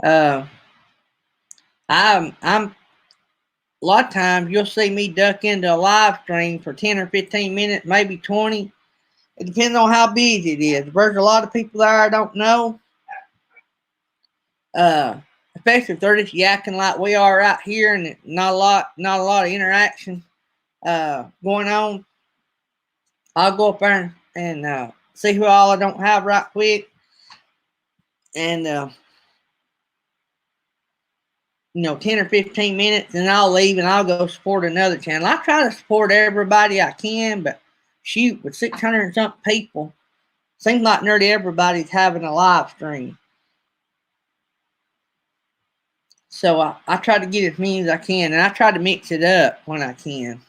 I'm a lot of times you'll see me duck into a live stream for 10 or 15 minutes, maybe 20. It depends on how busy it is. If there's a lot of people there I don't know, especially if they're just yakking like we are out here and not a lot of interaction going on, I'll go up there and see who all I don't have right quick, and 10 or 15 minutes, and I'll leave and I'll go support another channel. I try to support everybody I can, but shoot, with 600 and something people, seems like nearly everybody's having a live stream. So I try to get as many as I can, and I try to mix it up when I can.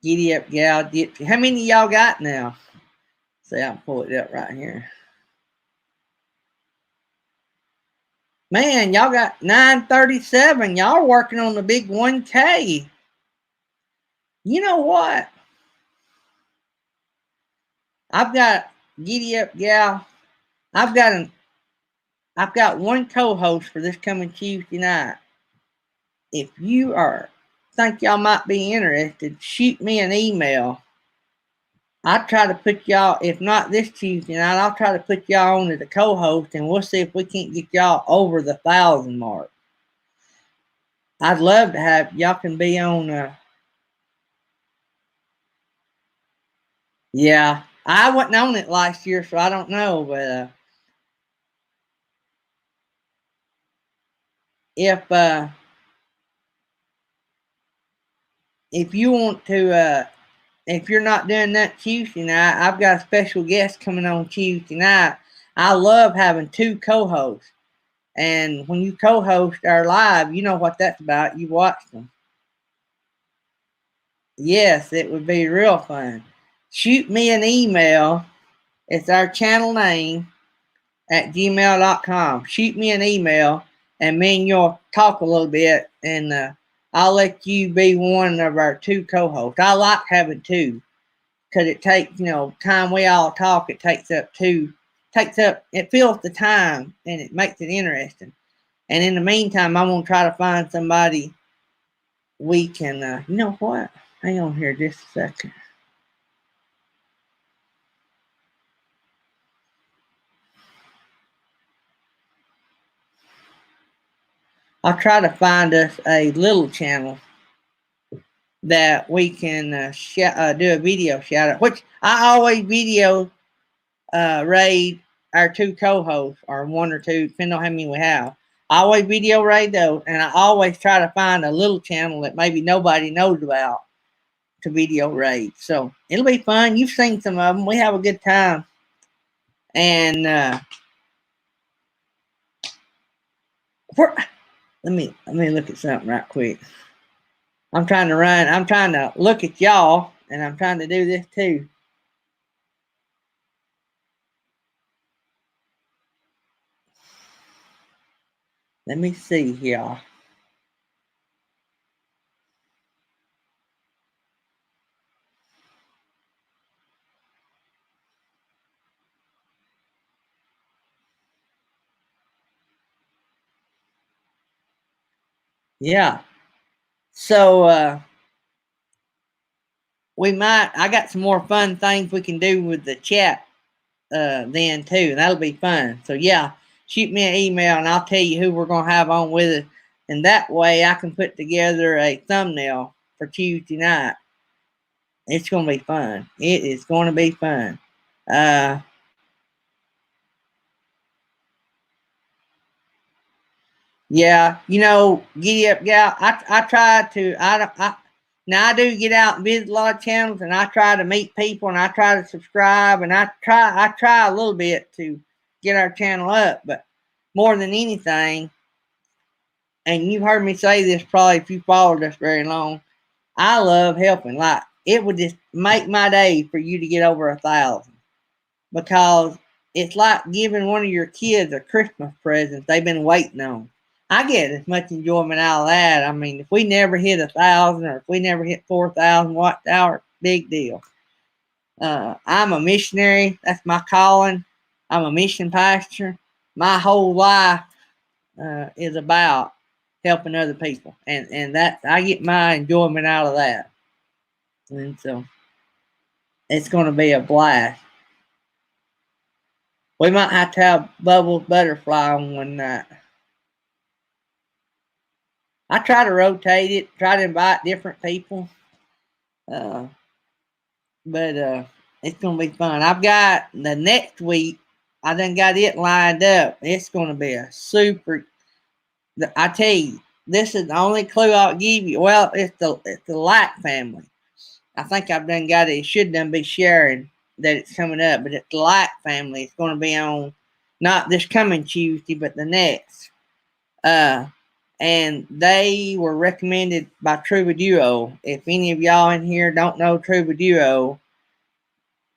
Giddy up, gal. How many of y'all got now? See, I'll pull it up right here. Man, y'all got 937. Y'all are working on the big 1K. You know what? I've got Giddy up, gal. I've got one co-host for this coming Tuesday night. If you think y'all might be interested, shoot me an email. I'll try to put y'all, if not this Tuesday night, I'll try to put y'all on as a co-host, and we'll see if we can't get y'all over the 1,000 mark. I'd love to have y'all can be on. Yeah, I wasn't on it last year, so I don't know. But if you want to, if you're not doing that Tuesday night, I've got a special guest coming on Tuesday night. I love having two co-hosts, and when you co-host our live, you know what that's about. You watch them. Yes, it would be real fun. Shoot me an email. It's our channel name at gmail.com. Shoot me an email, and me and you'll talk a little bit, and I'll let you be one of our two co-hosts. I like having two because it takes, time we all talk, it it fills the time, and it makes it interesting. And in the meantime, I'm going to try to find somebody we can, you know what? Hang on here just a second. I'll try to find us a little channel that we can do a video shout out, which I always video raid our two co-hosts, or one or two, depending on how many we have. I always video raid those, and I always try to find a little channel that maybe nobody knows about to video raid. So it'll be fun. You've seen some of them. We have a good time. And let me look at something right quick. I'm trying to look at y'all, and I'm trying to do this too. Let me see here. Yeah. So I got some more fun things we can do with the chat then too, and that'll be fun. So yeah, shoot me an email and I'll tell you who we're gonna have on with us, and that way I can put together a thumbnail for Tuesday night. It's gonna be fun. It is gonna be fun. Uh, yeah, giddy up gal. I try to I now I do get out and visit a lot of channels, and I try to meet people, and I try to subscribe, and I try a little bit to get our channel up, but more than anything, and you've heard me say this probably if you followed us very long, I love helping. Like it would just make my day for you to get over 1,000, because it's like giving one of your kids a Christmas present they've been waiting on. I get as much enjoyment out of that. I mean, if we never hit 1,000 or if we never hit 4,000 watch hour, big deal. I'm a missionary. That's my calling. I'm a mission pastor. My whole life is about helping other people, and that I get my enjoyment out of that, and so it's going to be a blast. We might have to have Bubbles Butterfly on one night. I try to rotate it, try to invite different people, uh, but it's going to be fun. I've got the next week. I done got it lined up. It's going to be a super. I tell you, this is the only clue I'll give you. Well, it's the Light family. I think I've done got it. It should done be sharing that it's coming up, but it's the Light family. It's going to be on not this coming Tuesday, but the next. Uh, and they were recommended by Troubadour. If any of y'all in here don't know Troubadour,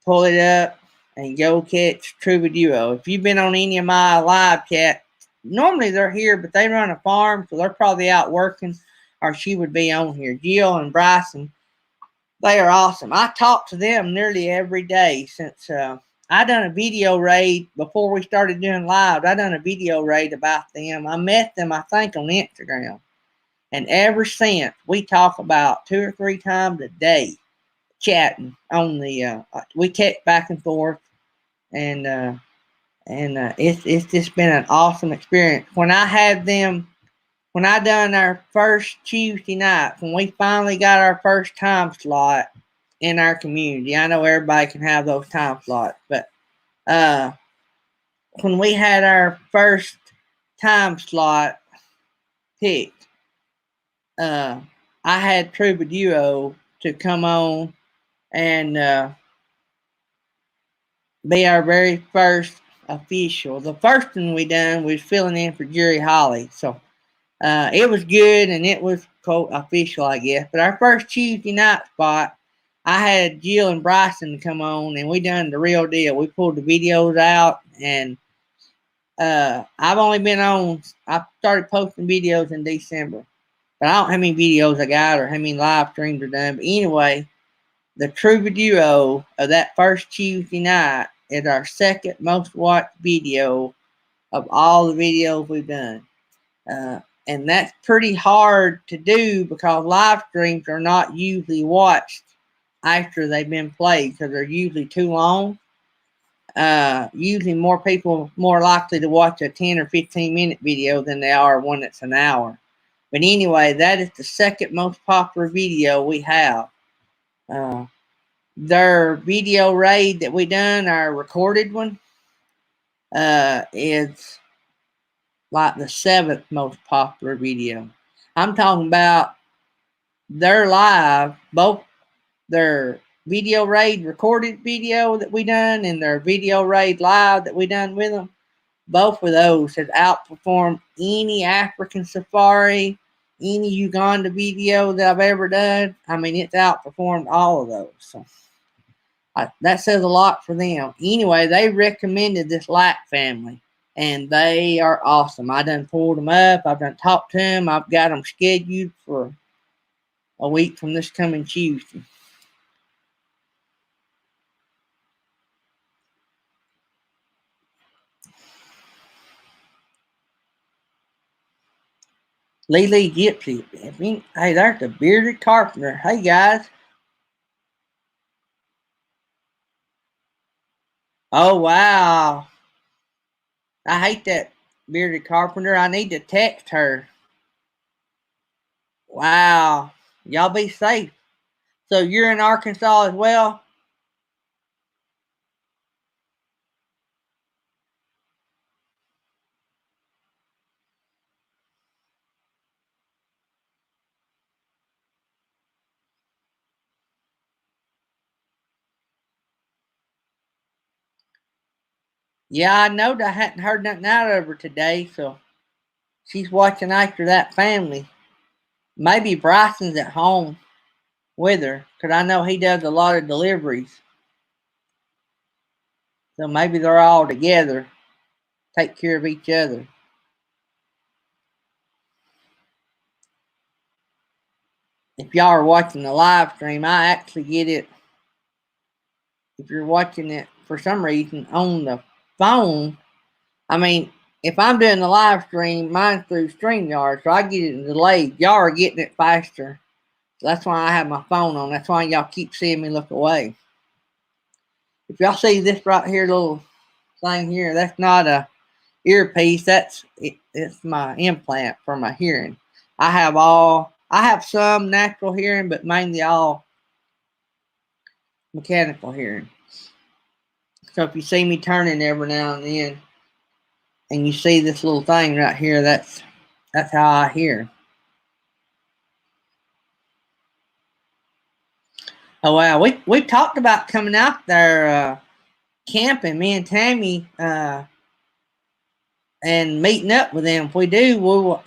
pull it up and go catch Troubadour. If you've been on any of my live chat, normally they're here, but they run a farm, so they're probably out working, or she would be on here. Jill and Bryson, they are awesome. I talk to them nearly every day since I done a video raid before we started doing live. I done a video raid about them. I met them, I think, on Instagram. And ever since, we talk about 2 or 3 times a day chatting on the, we text back and forth. And it's just been an awesome experience. When I done our first Tuesday night, when we finally got our first time slot in our community, I know everybody can have those time slots, but uh, when we had our first time slot picked, uh, I had Troubadour to come on and be our very first official. The first one we done was filling in for Jerry Holly, so it was good and it was official, I guess. But our first Tuesday night spot, I had Jill and Bryson come on, and we done the real deal. We pulled the videos out, and I've only been on. I started posting videos in December, but I don't know how many videos I got or how many live streams are done. But anyway, the Troubadour of that first Tuesday night is our second most watched video of all the videos we've done. Uh, and that's pretty hard to do because live streams are not usually watched after they've been played because they're usually too long. Usually more people more likely to watch a 10 or 15-minute video than they are one that's an hour. But anyway, that is the second most popular video we have. Uh, their video raid that we done, our recorded one, is like the seventh most popular video. I'm talking about their live, both their video raid recorded video that we done and their video raid live that we done with them. Both of those has outperformed any African safari, any Uganda video that I've ever done. I mean, it's outperformed all of those. So that says a lot for them. Anyway, they recommended this Light family, and they are awesome. I done pulled them up. I've done talked to them. I've got them scheduled for a week from this coming Tuesday. Lily Gypsy. Hey, there's the bearded carpenter. Hey, guys. Oh, wow. I hate that bearded carpenter. I need to text her. Wow. Y'all be safe. So you're in Arkansas as well? Yeah, I know that I hadn't heard nothing out of her today, so she's watching after that family. Maybe Bryson's at home with her, because I know he does a lot of deliveries. So maybe they're all together, take care of each other. If y'all are watching the live stream, I actually get it. If you're watching it for some reason on the phone, I mean, if I'm doing the live stream, mine's through StreamYard, so I get it delayed. Y'all are getting it faster. So that's why I have my phone on. That's why y'all keep seeing me look away. If y'all see this right here, little thing here, that's not a earpiece. It's my implant for my hearing. I have some natural hearing, but mainly all mechanical hearing. So if you see me turning every now and then, and you see this little thing right here, that's how I hear. Oh wow, we talked about coming out there camping, me and Tammy, and meeting up with them. If we do, we'll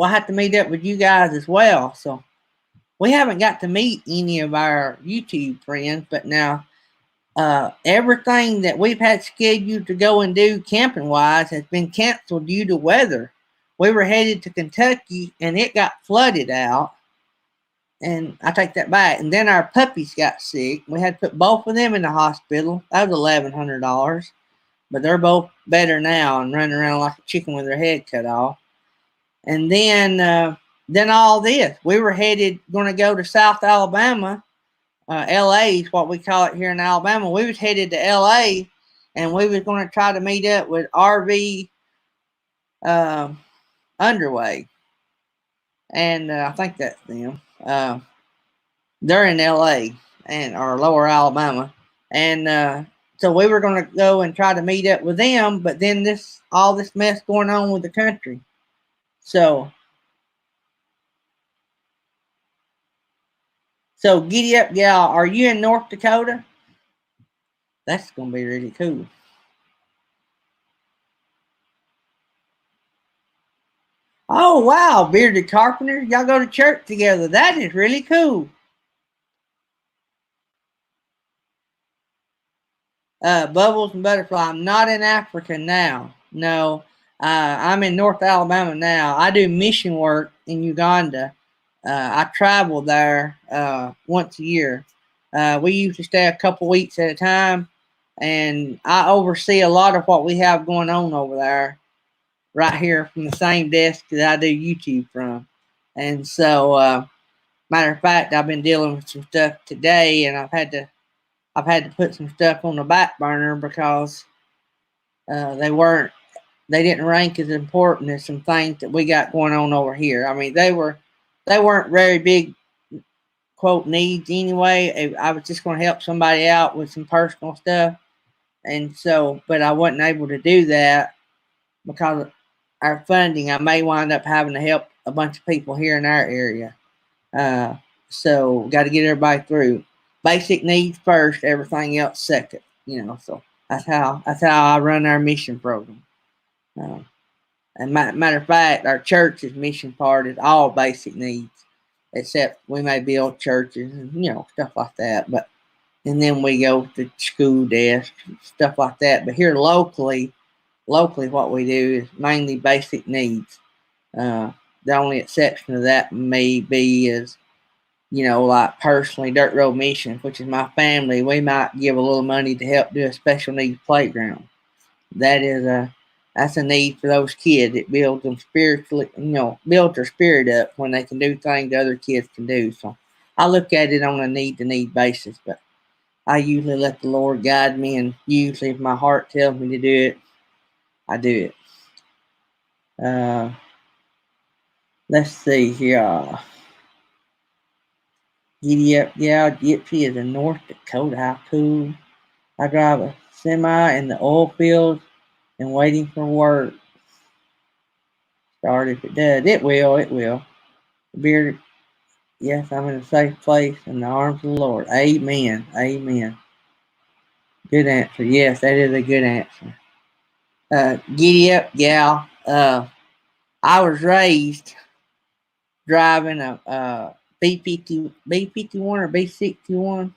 have to meet up with you guys as well. So we haven't got to meet any of our YouTube friends, but now everything that we've had scheduled to go and do camping wise has been canceled due to weather. We were headed to Kentucky and it got flooded out. And I take that back. And then our puppies got sick. We had to put both of them in the hospital. That was $1,100. But they're both better now and running around like a chicken with their head cut off. And then all this. We were going to go to South Alabama. LA is what we call it here in Alabama. We was headed to LA, and we was going to try to meet up with RV Underway, and I think that's them. They're in LA and or Lower Alabama, and so we were going to go and try to meet up with them. But then all this mess going on with the country, so giddy up, gal. Are you in North Dakota? That's going to be really cool. Oh wow, bearded carpenter, y'all go to church together. That is really cool. Bubbles and butterfly. I'm not in Africa now. No, I'm in North Alabama now. I do mission work in Uganda. I travel there once a year. We usually stay a couple weeks at a time, and I oversee a lot of what we have going on over there, right here from the same desk that I do YouTube from. And so, matter of fact, I've been dealing with some stuff today, and I've had to put some stuff on the back burner because they didn't rank as important as some things that we got going on over here. I mean, they weren't very big quote needs anyway. I was just going to help somebody out with some personal stuff, and so, but I wasn't able to do that because of our funding. I may wind up having to help a bunch of people here in our area. Uh, so got to get everybody through. Basic needs first, everything else second. So that's how I run our mission program. Uh, and matter of fact, our church's mission part is all basic needs, except we may build churches and stuff like that. But and then we go to school desks, stuff like that. But here locally, what we do is mainly basic needs. The only exception to that may be is like personally, Dirt Road Mission, which is my family, we might give a little money to help do a special needs playground. That is That's a need for those kids. It builds them spiritually, builds their spirit up when they can do things other kids can do. So I look at it on a need to need basis, but I usually let the Lord guide me, and usually if my heart tells me to do it, I do it. Let's see here. Giddy up, yeah, Gypsy is in North Dakota. How cool. I drive a semi in the oil fields and waiting for work. Start if it does. It will, it will. The beard, yes, I'm in a safe place in the arms of the Lord. Amen. Amen. Good answer. Yes, that is a good answer. Giddy up, gal. I was raised driving a B51 or B61.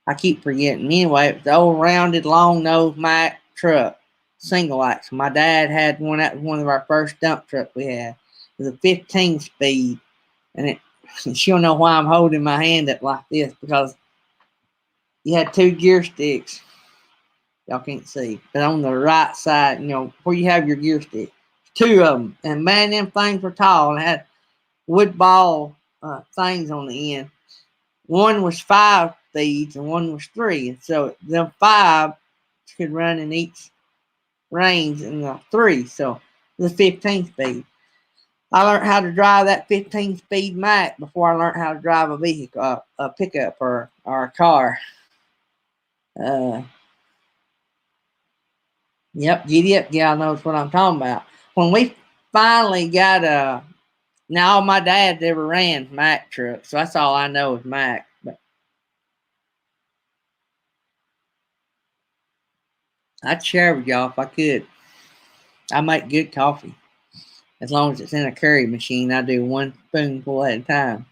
I keep forgetting. Anyway, it was the old rounded, long nose Mack truck, single axle. My dad had one. That was one of our first dump trucks we had. It was a 15 speed, and she'll know why I'm holding my hand up like this, because you had two gear sticks. Y'all can't see, but on the right side, where you have your gear stick, two of them, and man, them things were tall and had wood ball things on the end. One was 5 speeds and one was 3. And so the 5 could run in each range in the 3. So the 15 speed. I learned how to drive that 15 speed Mack before I learned how to drive a vehicle, a pickup or a car. Yep, Giddy Up Gal knows what I'm talking about. When we finally got now all my dad ever ran Mack trucks, so that's all I know is Mack. But I'd share with y'all if I could. I make good coffee. As long as it's in a curry machine, I do one spoonful at a time.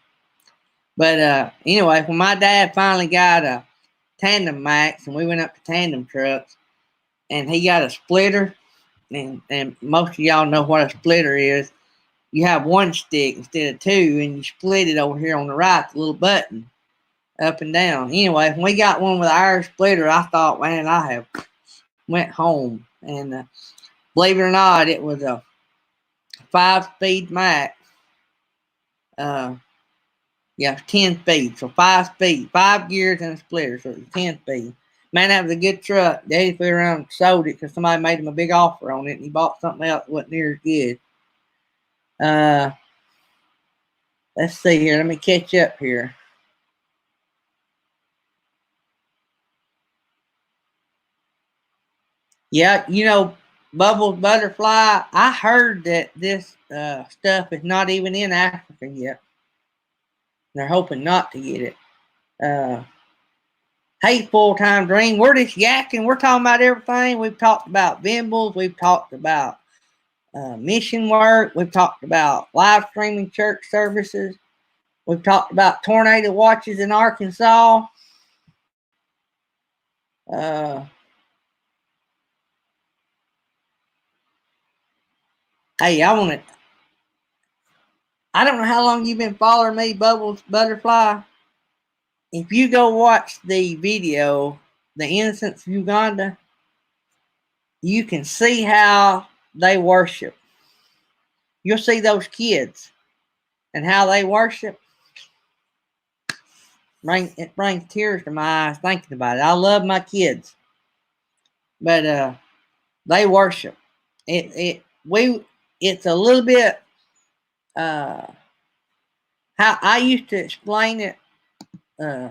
But anyway, when my dad finally got a tandem Max and we went up to tandem trucks, and he got a splitter, and most of y'all know what a splitter is. You have one stick instead of two, and you split it over here on the right, the little button, up and down. Anyway, when we got one with our splitter, I thought, man, I have went home. And believe it or not, it was a 5-speed Mack. 10 speed. So 5 speed, 5 gears and a splitter. So it's 10 speed. Man, that was a good truck. Daddy flew around and sold it because somebody made him a big offer on it, and he bought something else that wasn't near as good. Let's see here. Let me catch up here. Yeah, Bubbles Butterfly, I heard that this stuff is not even in Africa yet. They're hoping not to get it. Hey, Full-Time Dream, we're just yakking. We're talking about everything. We've talked about Vimbles. We've talked about mission work. We've talked about live streaming church services. We've talked about tornado watches in Arkansas. Hey, I don't know how long you've been following me, Bubbles Butterfly. If you go watch the video, The Innocents of Uganda, you can see how they worship. You'll see those kids and how they worship. It brings tears to my eyes thinking about it. I love my kids, but they worship. It's a little bit how I used to explain it. I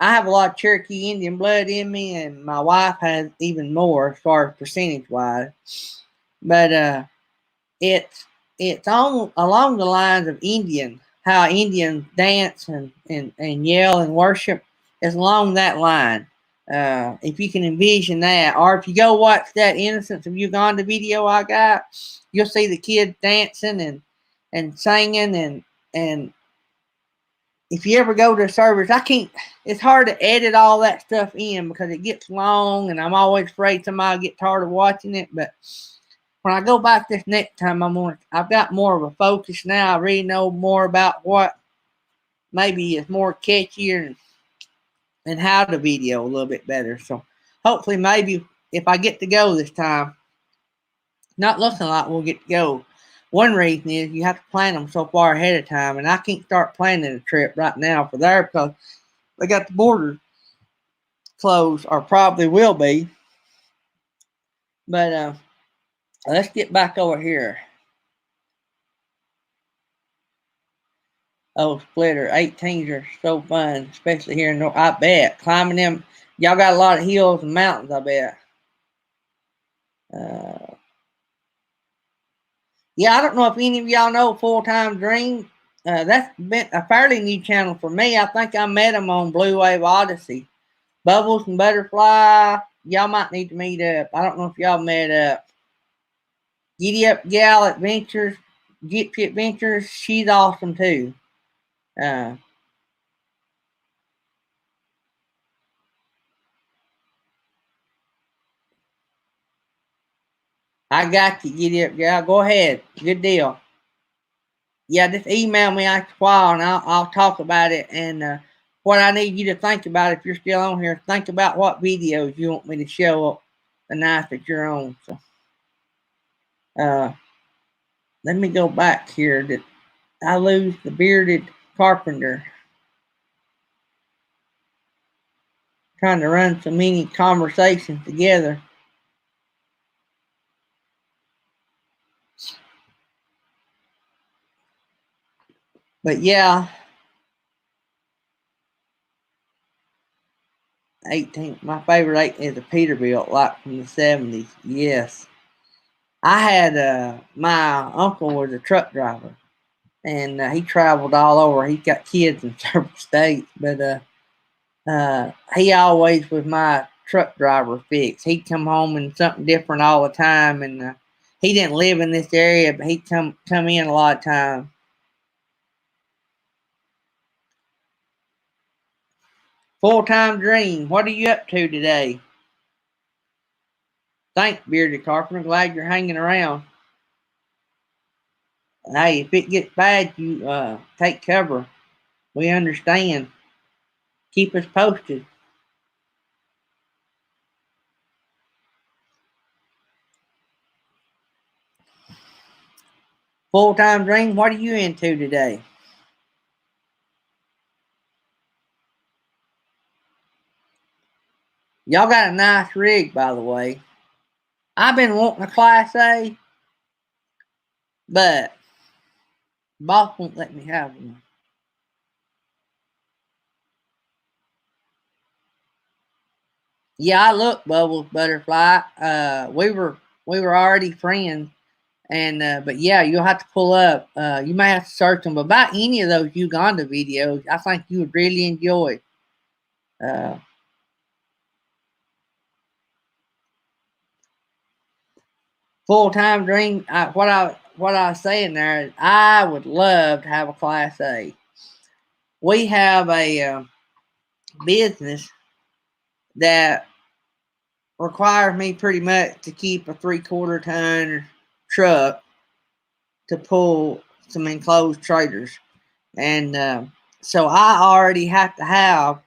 have a lot of Cherokee Indian blood in me, and my wife has even more as far as percentage wise. But it's along the lines of Indian, how Indians dance and yell and worship. It's along that line. If you can envision that, or if you go watch that Innocence of Uganda video I got, you'll see the kids dancing and singing and if you ever go to a service, it's hard to edit all that stuff in because it gets long and I'm always afraid somebody will get tired of watching it. But when I go back this next time, I've got more of a focus now. I really know more about what maybe is more catchier and how to video a little bit better. So hopefully maybe if I get to go this time, not looking like we'll get to go. One reason is you have to plan them so far ahead of time, and I can't start planning a trip right now for there because they got the border closed, or probably will be. But let's get back over here. Oh, Splitter, 18s are so fun, especially here in North. I bet climbing them. Y'all got a lot of hills and mountains. I bet. Uh, yeah, I don't know if any of y'all know Full Time Dream. That's been a fairly new channel for me. I think I met him on Blue Wave Odyssey. Bubbles and Butterfly. Y'all might need to meet up. I don't know if y'all met up. Giddy Up Gal Adventures, Gypsy Adventures. She's awesome too. Uh, I got you, Giddy Up Gal. Go ahead. Good deal. Yeah, just email me after a while and I'll talk about it. And what I need you to think about if you're still on here, think about what videos you want me to show up the night that you're on. So uh, let me go back here. Did I lose the bearded carpenter? Trying to run so many conversations together. But yeah, 18. My favorite 18 is a Peterbilt, like from the 70s. Yes. I had, my uncle was a truck driver and he traveled all over. He's got kids in several states, but he always was my truck driver fix. He'd come home in something different all the time, and he didn't live in this area, but he'd come in a lot of times. Full Time Dream, what are you up to today? Thanks, Bearded Carpenter. Glad you're hanging around. Hey, if it gets bad, you take cover. We understand. Keep us posted. Full Time Dream, what are you into today? Y'all got a nice rig, by the way. I've been wanting a Class A, but boss won't let me have one. Yeah, I look Bubbles Butterfly. We were already friends, and but yeah, you'll have to pull up. You may have to search them, but about any of those Uganda videos, I think you would really enjoy. Uh, Full Time Dream. What I was saying there is, I would love to have a Class A. We have a business that requires me pretty much to keep a 3/4 ton truck to pull some enclosed trailers. And so I already have to have,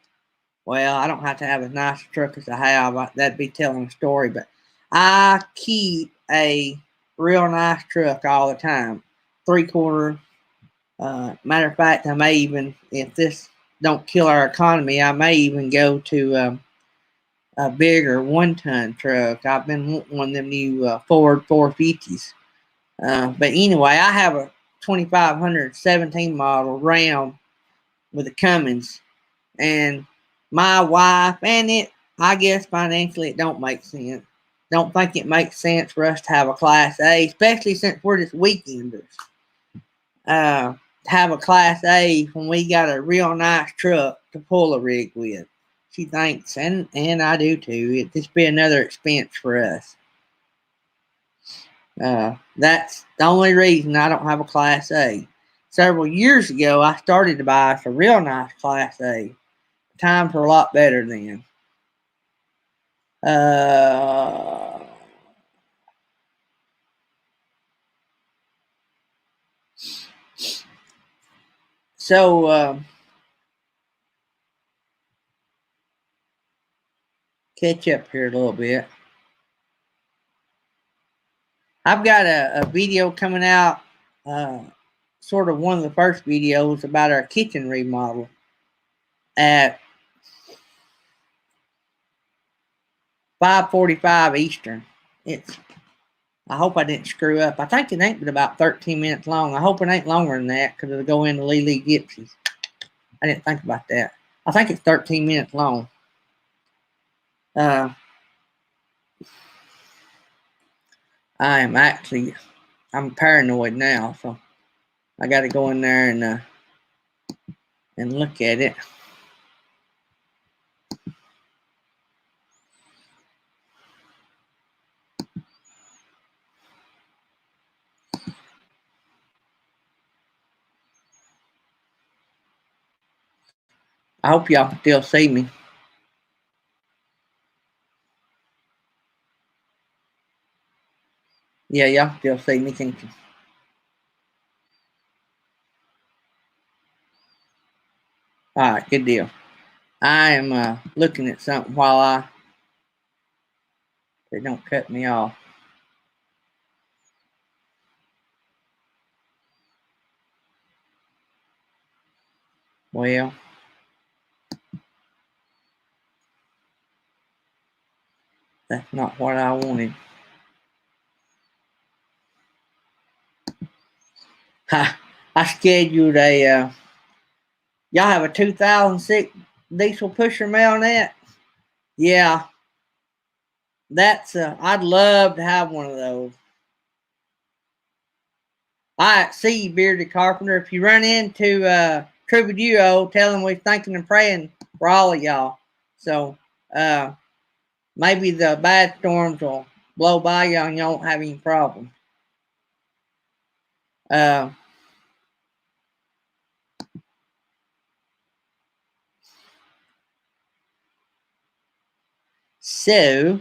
well, I don't have to have as nice a truck as I have. That'd be telling a story, but I keep a real nice truck all the time. 3/4. Matter of fact, I may even, if this don't kill our economy, I may even go to a bigger 1 ton truck. I've been wanting one of them new Ford 450s. But anyway, I have a 2517 model Ram with a Cummins, and my wife and it, I guess financially it don't make sense. Don't think it makes sense for us to have a Class A, especially since we're just weekenders. To have a Class A when we got a real nice truck to pull a rig with. She thinks, and I do too. It'd just be another expense for us. That's the only reason I don't have a Class A. Several years ago, I started to buy us a real nice Class A. Times were a lot better then. Uh, so, catch up here a little bit. I've got a video coming out, sort of one of the first videos about our kitchen remodel at 5:45 Eastern. I hope I didn't screw up. I think it ain't but about 13 minutes long. I hope it ain't longer than that because it'll go into Lee Gypsies. I didn't think about that. I think it's 13 minutes long. I'm paranoid now, so I got to go in there and look at it. I hope y'all can still see me. Yeah, y'all still see me, can't you? All right, good deal. I am looking at something while they don't cut me off. Well, that's not what I wanted. I scheduled y'all have a 2006 diesel pusher Mailnet? Yeah, I'd love to have one of those. All right, see you, Bearded Carpenter. If you run into Troubadour, tell him we're thinking and praying for all of y'all. So maybe the bad storms will blow by y'all and y'all won't have any problems. So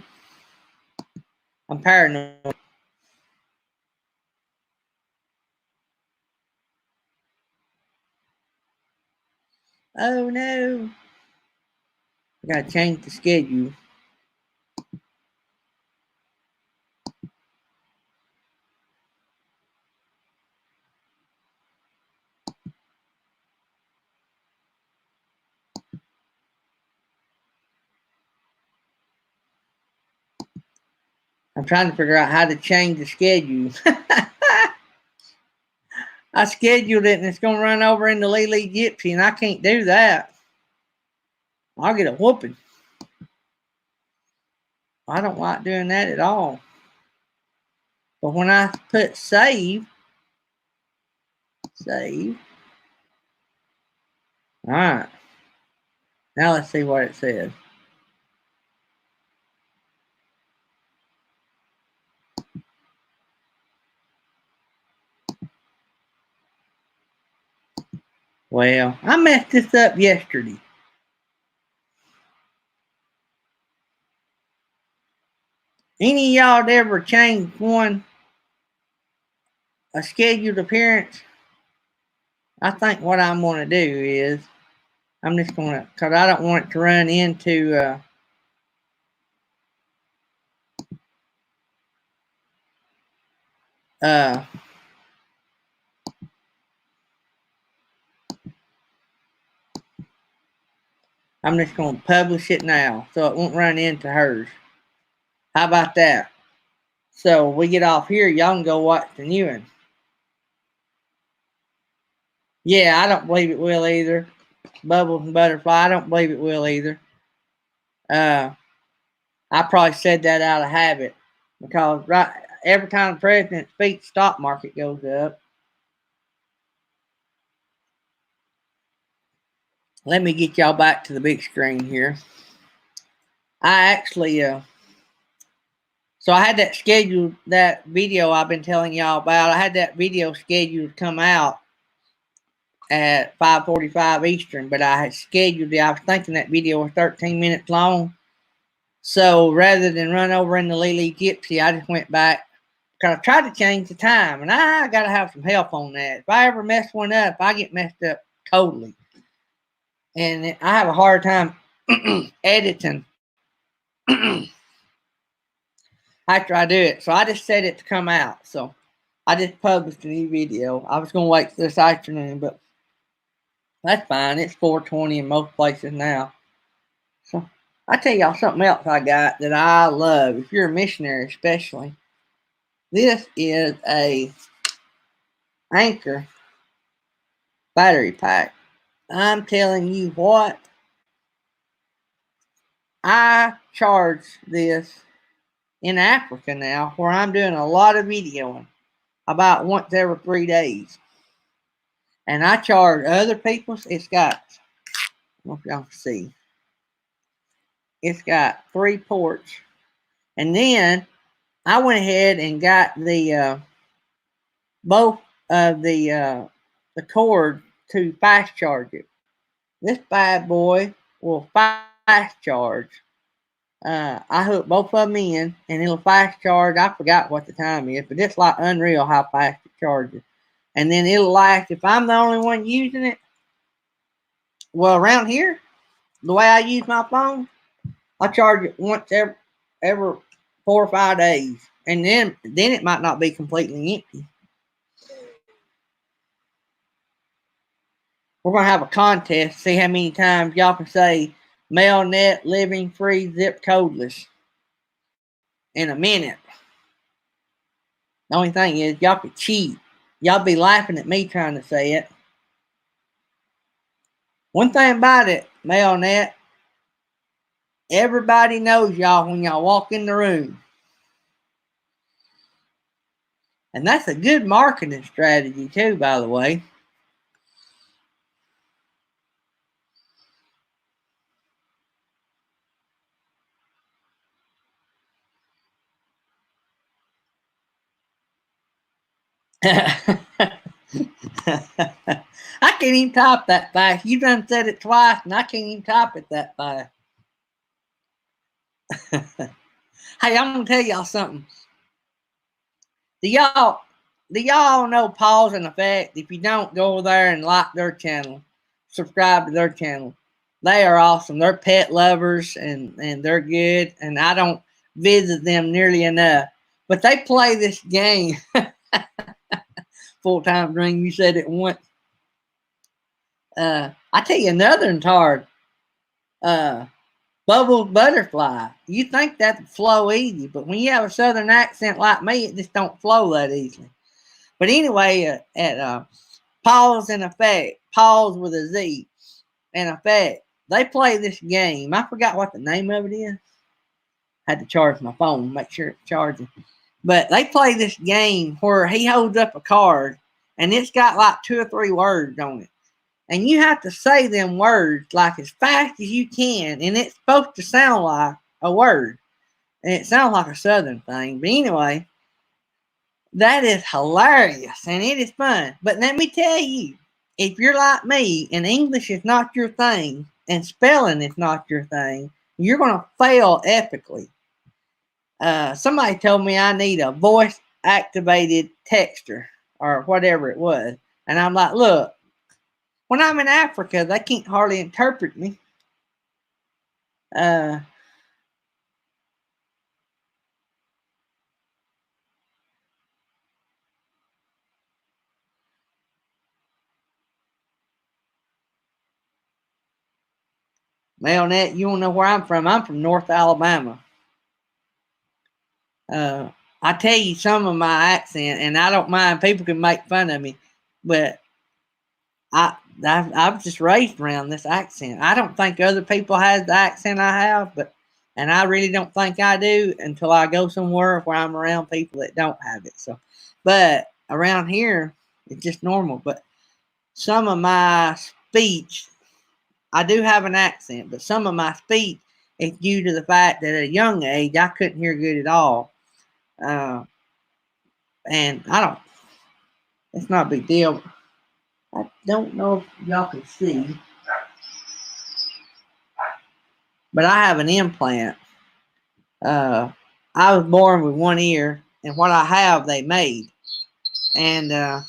I'm paranoid. Oh no. I gotta change the schedule. I'm trying to figure out how to change the schedule. I scheduled it and it's gonna run over into Lee Gypsy and I can't do that. I'll get a whooping. I don't like doing that at all. But when I put save. Alright. Now let's see what it says. Well, I messed this up yesterday. Any of y'all ever changed a scheduled appearance? I think what I'm going to do is I'm just going to, because I don't want it to run into I'm just going to publish it now so it won't run into hers. How about that? So we get off here, y'all can go watch the new one. Yeah, I don't believe it will either. Bubbles and Butterfly, I don't believe it will either. I probably said that out of habit because every time the president speaks, stock market goes up. Let me get y'all back to the big screen here. I actually, so I had that scheduled, that video I've been telling y'all about. I had that video scheduled to come out at 5:45 Eastern, but I had scheduled it. I was thinking that video was 13 minutes long. So rather than run over in the Lee Gypsy, I just went back because I tried to change the time, and I got to have some help on that. If I ever mess one up, I get messed up totally. And I have a hard time editing. after I do it. So I just set it to come out. So I just published a new video. I was going to wait this afternoon, but that's fine. It's 4:20 in most places now. So I tell y'all something else I got that I love. If you're a missionary, especially, this is a Anchor battery pack. I'm telling you what, I charge this in Africa now, where I'm doing a lot of videoing about once every 3 days. And I charge other people's. It's got, I don't know if y'all can see, it's got 3 ports. And then I went ahead and got the both of the cord to fast charge it. This bad boy will fast charge. I hook both of them in, and it'll fast charge. I forgot what the time is, but it's like unreal how fast it charges. And then it'll last. If I'm the only one using it, well, around here, the way I use my phone, I charge it once every 4 or 5 days, and then it might not be completely empty. We're gonna have a contest, see how many times y'all can say MailNet living free zip codeless in a minute. The only thing is y'all could cheat. Y'all be laughing at me trying to say it. One thing about it, MailNet, everybody knows y'all when y'all walk in the room. And that's a good marketing strategy too, by the way. I can't even type that fast. You done said it twice, and I can't even type it that fast. Hey, I'm gonna tell y'all something. Do y'all know Pause and Effect? If you don't, go over there and like their channel, subscribe to their channel. They are awesome. They're pet lovers, and they're good. And I don't visit them nearly enough, but they play this game. Full time dream. You said it once. I tell you another entire Bubbles Butterfly. You think that'd flow easy, but when you have a southern accent like me, it just don't flow that easily. But anyway, at Pause and Effect, Pause with a Z, and Effect, they play this game. I forgot what the name of it is. Had to charge my phone, make sure it's charging. But they play this game where he holds up a card, and it's got like 2 or 3 words on it. And you have to say them words like as fast as you can, and it's supposed to sound like a word. And it sounds like a southern thing. But anyway, that is hilarious, and it is fun. But let me tell you, if you're like me, and English is not your thing, and spelling is not your thing, you're going to fail epically. Somebody told me I need a voice activated texter or whatever it was. And I'm like, look, when I'm in Africa, they can't hardly interpret me. Melnet, you don't know where I'm from. I'm from North Alabama. I tell you some of my accent, and I don't mind. People can make fun of me, but I was just raised around this accent. I don't think other people have the accent I have, and I really don't think I do until I go somewhere where I'm around people that don't have it. So, but around here, it's just normal. But some of my speech, I do have an accent, but some of my speech is due to the fact that at a young age I couldn't hear good at all. And I don't, it's not a big deal. I don't know if y'all can see, but I have an implant. I was born with one ear, and what I have, they made. And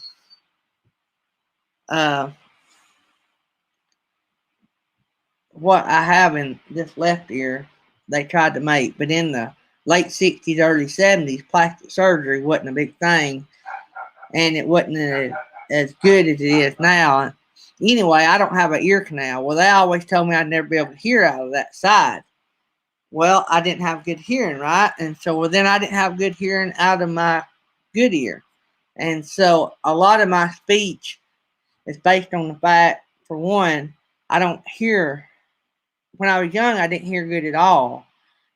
what I have in this left ear, they tried to make, but in the late 60s, early 70s, plastic surgery wasn't a big thing, and it wasn't as good as it is now. Anyway, I don't have an ear canal. Well, they always told me I'd never be able to hear out of that side. Well, I didn't have good hearing, right? And so, well, then I didn't have good hearing out of my good ear. And so, a lot of my speech is based on the fact, for one, I don't hear. When I was young, I didn't hear good at all.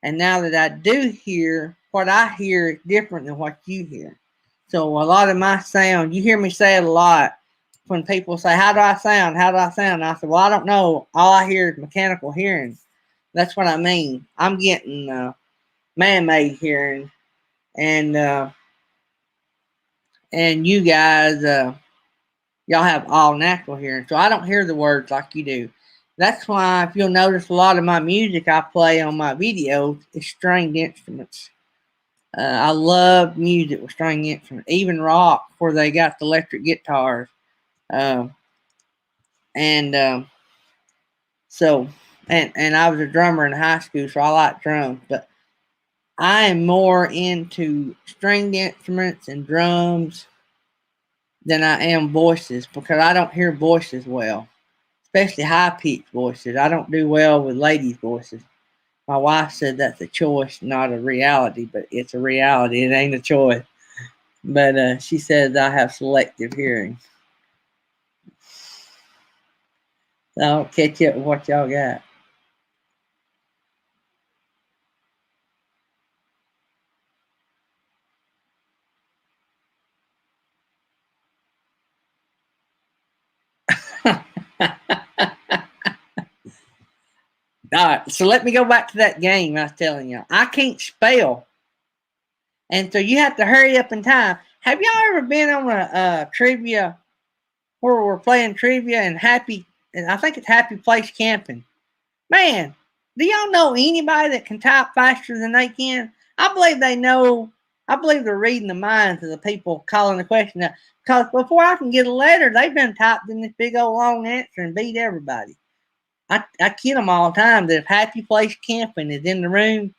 And now that I do hear, what I hear is different than what you hear. So, a lot of my sound, you hear me say it a lot when people say, "How do I sound? How do I sound?" And I said, "Well, I don't know. All I hear is mechanical hearing." That's what I mean. I'm getting man-made hearing, and you guys, y'all have all natural hearing. So I don't hear the words like you do. That's why, if you'll notice, a lot of my music I play on my videos is stringed instruments. I love music with string instruments, even rock where they got the electric guitars. Uh, and so, and I was a drummer in high school, so I like drums. But I am more into stringed instruments and drums than I am voices, because I don't hear voices well, especially high pitched voices. I don't do well with ladies' voices. My wife said that's a choice, not a reality, but it's a reality. It ain't a choice. But she says I have selective hearing. So I'll catch up with what y'all got. All right, so let me go back to that game I was telling you. I can't spell, and so you have to hurry up in time. Have y'all ever been on a trivia where we're playing trivia and happy? And I think it's Happy Place Camping. Man, do y'all know anybody that can type faster than they can? I believe they know. I believe they're reading the minds of the people calling the question out. Because before I can get a letter, they've been typed in this big old long answer and beat everybody. I kid them all the time that if Happy Place Camping is in the room,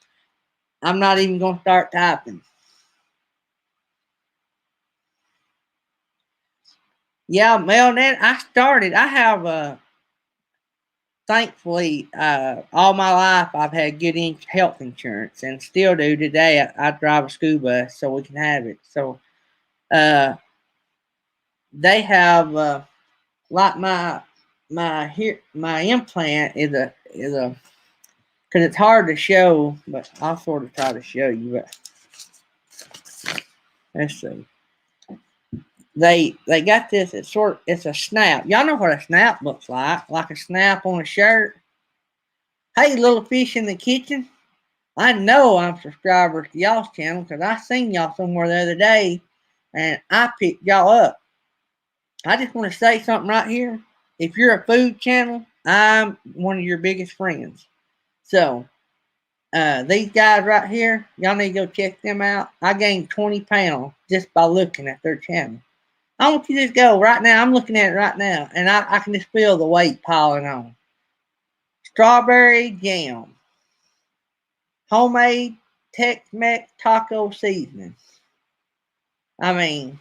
I'm not even going to start typing. Yeah, Mel, I started. I have, thankfully, all my life I've had good health insurance and still do today. I drive a school bus so we can have it. So uh, they have, like my implant is a because it's hard to show, but I'll sort of try to show you. But let's see. They got this. It's a snap. Y'all know what a snap looks like a snap on a shirt. Hey, little fish in the kitchen. I know I'm subscribers to y'all's channel because I seen y'all somewhere the other day, and I picked y'all up. I just want to say something right here. If you're a food channel, I'm one of your biggest friends. So these guys right here, y'all need to go check them out. I gained 20 pounds just by looking at their channel. I want you to just go right now. I'm looking at it right now, and I can just feel the weight piling on. Strawberry jam, homemade Tex-Mex taco seasoning. I mean,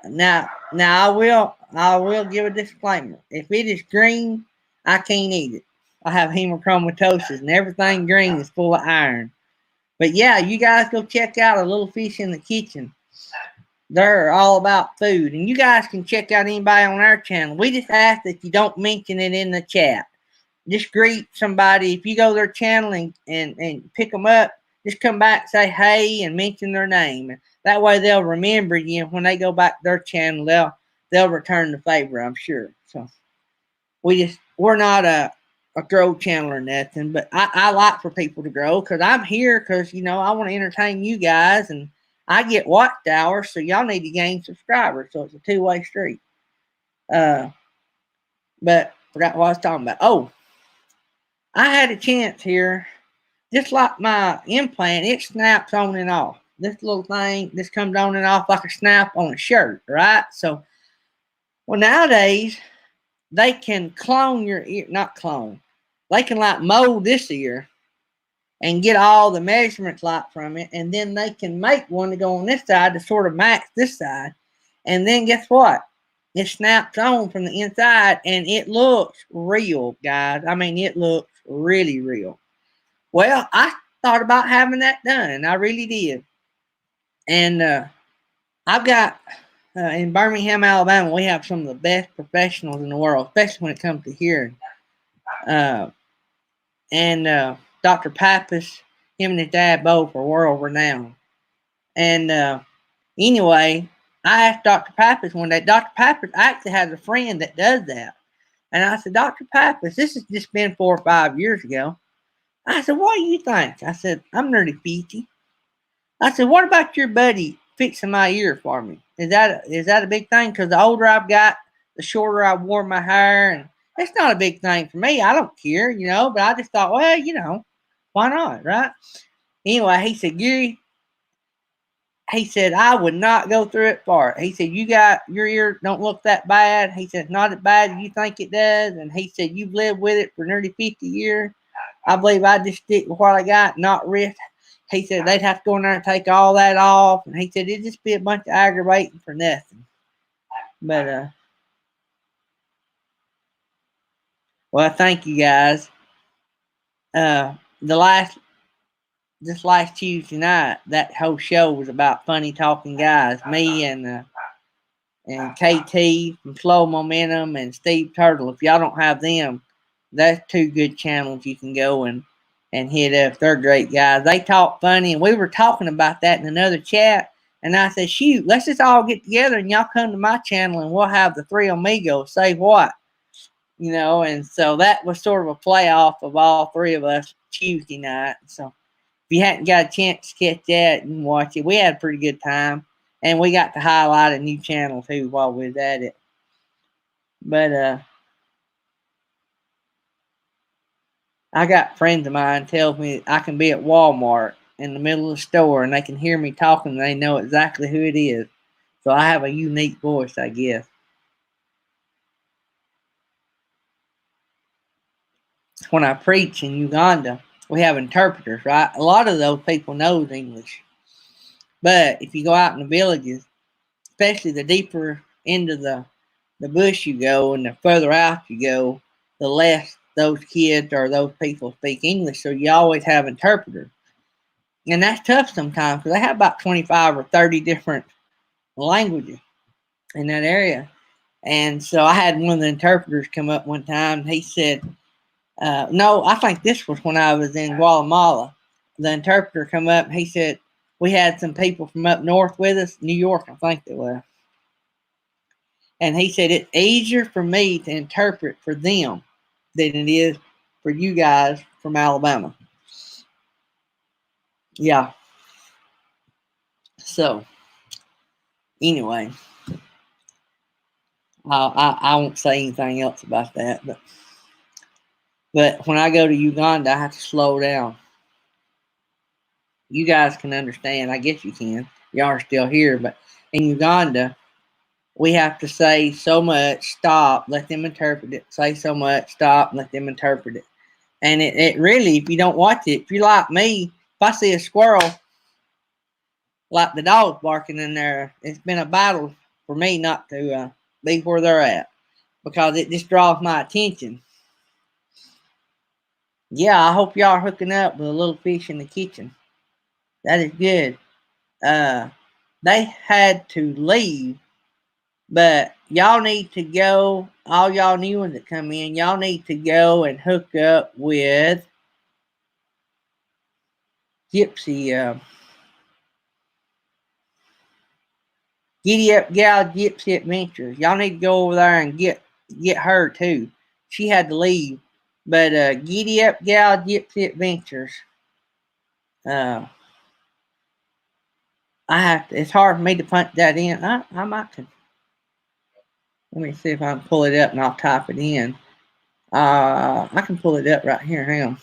now I will give a disclaimer. If it is green, I can't eat it. I have hemochromatosis, and everything green is full of iron. But yeah, you guys go check out A Little Fish in the Kitchen. They're all about food. And you guys can check out anybody on our channel. We just ask that you don't mention it in the chat. Just greet somebody. If you go to their channel and pick them up, just come back, say hey, and mention their name. That way they'll remember you. When they go back to their channel, they'll return the favor, I'm sure. So we're not a grow channel or nothing, but I like for people to grow because I'm here because I want to entertain you guys, and I get watch hours, so y'all need to gain subscribers. So it's a two-way street. But forgot what I was talking about. Oh, I had a chance here, just like my implant, it snaps on and off. This little thing, this comes on and off like a snap on a shirt, right? So, well, nowadays, they can clone your ear, not clone. They can like mold this ear and get all the measurements like from it, and then they can make one to go on this side to sort of match this side. And then guess what? It snaps on from the inside, and it looks real, guys. I mean, it looks really real. Well, I thought about having that done. I really did. And I've got in Birmingham, Alabama, we have some of the best professionals in the world, especially when it comes to hearing. Uh, and Dr. Pappas, him and his dad both are world renowned. And anyway, I asked Dr. Pappas one day. Dr. Pappas actually has a friend that does that. And I said, Dr. Pappas, this has just been 4 or 5 years ago. I said, what do you think? I said, I'm nearly 50. I said, what about your buddy fixing my ear for me? Is that a big thing? Because the older I've got, the shorter I wore my hair, and it's not a big thing for me. I don't care, but I just thought, well, why not, right? Anyway, he said, Gary, he said, I would not go through it for it. He said, you got your ear don't look that bad. He said, not as bad as you think it does. And he said, you've lived with it for nearly 50 years. I believe I just stick with what I got, not risk. He said they'd have to go in there and take all that off. And he said it'd just be a bunch of aggravating for nothing. But well, thank you guys. This last Tuesday night, that whole show was about funny talking guys. Me and KT from Slow Momentum and Steve Turtle. If y'all don't have them, that's 2 good channels you can go and hit up. They're great guys. They talk funny, and we were talking about that in another chat. And I said, shoot, let's just all get together and y'all come to my channel and we'll have the 3 amigos say what. And so that was sort of a playoff of all 3 of us Tuesday night. So if you hadn't got a chance to catch that and watch it, we had a pretty good time. And we got to highlight a new channel too while we was at it. But I got friends of mine tell me I can be at Walmart in the middle of the store and they can hear me talking and they know exactly who it is. So I have a unique voice, I guess. When I preach in Uganda, we have interpreters, right? A lot of those people knows English. But if you go out in the villages, especially the deeper into the bush you go and the further out you go, the less those kids or those people speak English. So you always have interpreters. And that's tough sometimes because they have about 25 or 30 different languages in that area. And so I had one of the interpreters come up one time. And he said, no, I think this was when I was in Guatemala. The interpreter come up and he said, we had some people from up north with us, New York, I think they were. And he said, it's easier for me to interpret for them than it is for you guys from Alabama. Yeah. So, anyway, I won't say anything else about that. But when I go to Uganda, I have to slow down. You guys can understand. I guess you can. Y'all are still here. But in Uganda, we have to say so much, stop, let them interpret it. Say so much, stop, let them interpret it. And it really, if you don't watch it, if you're like me, if I see a squirrel, like the dogs barking in there, it's been a battle for me not to be where they're at because it just draws my attention. Yeah, I hope y'all are hooking up with a little fish in the kitchen. That is good. They had to leave, but y'all need to go. All y'all new ones that come in, y'all need to go and hook up with Gypsy. Giddy Up Gal Gypsy Adventures. Y'all need to go over there and get her too. She had to leave, but Giddy Up Gal Gypsy Adventures. I have to. It's hard for me to punch that in. I might can. Let me see if I can pull it up and I'll type it in. I can pull it up right here. Hang on.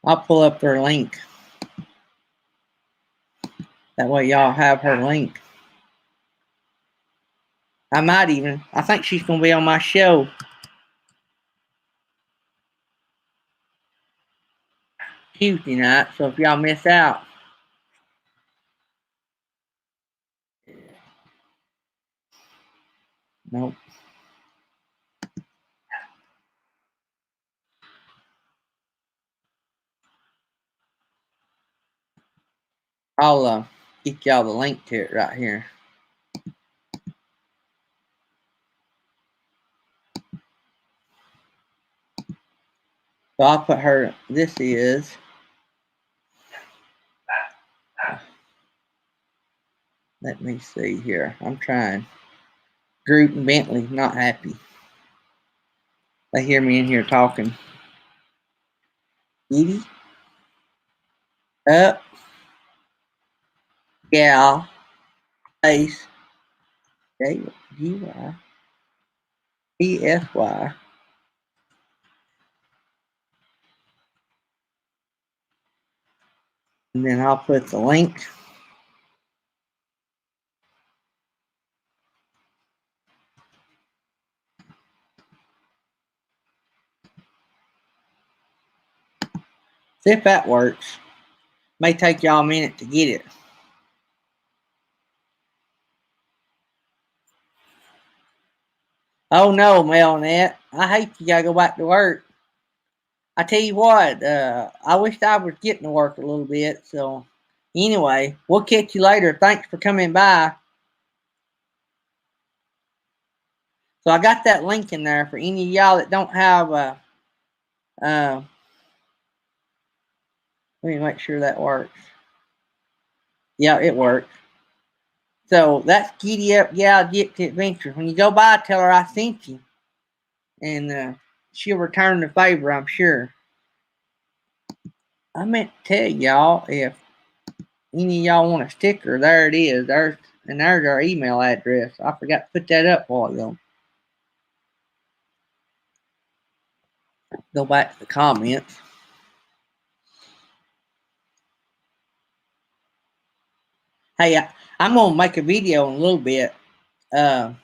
I'll pull up their link. That way y'all have her link. I might even. I think she's going to be on my show. Tuesday night, so if y'all miss out, nope. I'll get y'all the link to it right here. So I'll put her. This is. Let me see here. I'm trying. Groot and Bentley not happy. They hear me in here talking. Edie. Up. Gal. Face. G-Y. E-S-Y. And then I'll put the link. See if that works. May take y'all a minute to get it. Oh no, Melnet. I hate you gotta go back to work. I tell you what, I wished I was getting to work a little bit. So anyway, we'll catch you later. Thanks for coming by. So I got that link in there for any of y'all that don't have let me make sure that works. Yeah, it works. So that's Giddy Up Gal Gypsy Adventure. When you go by, tell her I sent you. And she'll return the favor, I'm sure. I meant to tell y'all, if any of y'all want a sticker, there it is. There's our email address. I forgot to put that up a while ago. Go back to the comments. Hey, I'm gonna make a video in a little bit. I'll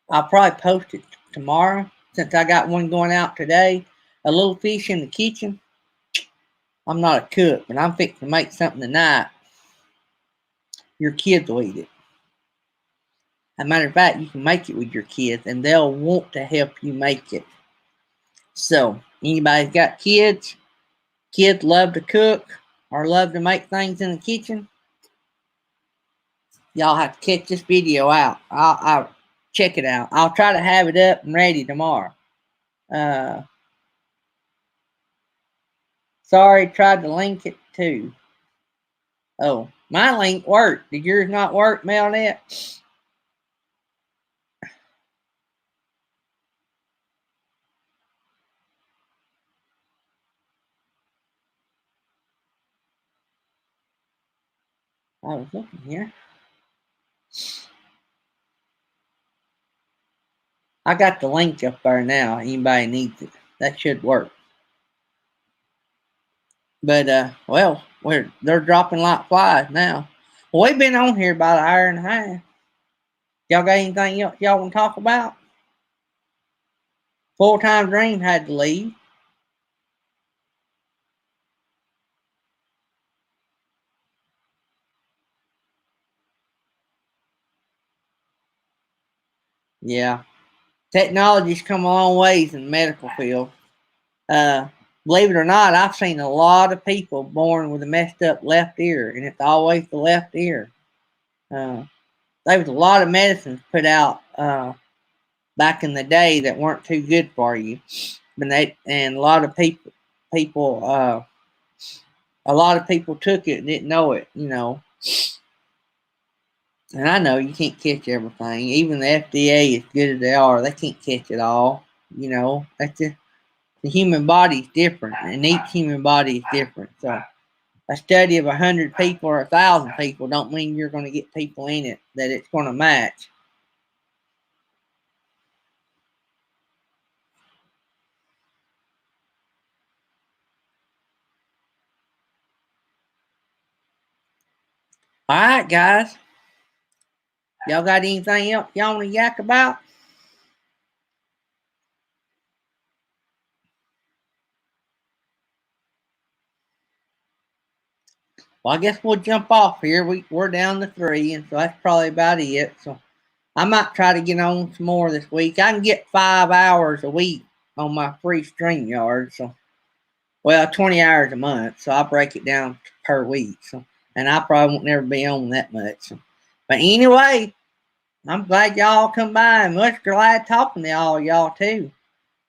probably post it tomorrow since I got one going out today. A little fish in the kitchen. I'm not a cook, but I'm fixing to make something tonight. Your kids will eat it. As a matter of fact, you can make it with your kids, and they'll want to help you make it. So, anybody's got kids? Kids love to cook or love to make things in the kitchen? Y'all have to check this video out. I'll check it out. I'll try to have it up and ready tomorrow. Sorry, tried to link it too. Oh, my link worked. Did yours not work, Melnet? I was looking here. I got the link up there now. Anybody needs it. That should work. But well, they're dropping like flies now. Well, we've been on here about an hour and a half. Y'all got anything y'all want to talk about? Full-time Dream had to leave. Yeah. Technology's come a long ways in the medical field. Uh, Believe it or not, I've seen a lot of people born with a messed up left ear, and it's always the left ear. There was a lot of medicines put out back in the day that weren't too good for you, and a lot of people took it and didn't know it, And I know you can't catch everything. Even the FDA, as good as they are, they can't catch it all. That's just the human body is different, and each human body is different. So a study of 100 people or 1,000 people don't mean you're going to get people in it that it's going to match. All right, guys. Y'all got anything else y'all want to yak about? Well, I guess we'll jump off here. We're down to 3, and so that's probably about it. So I might try to get on some more this week. I can get 5 hours a week on my free StreamYard. So, well, 20 hours a month. So I'll break it down per week. So, and I probably won't never be on that much. So, but anyway, I'm glad y'all come by, and much glad talking to y'all too.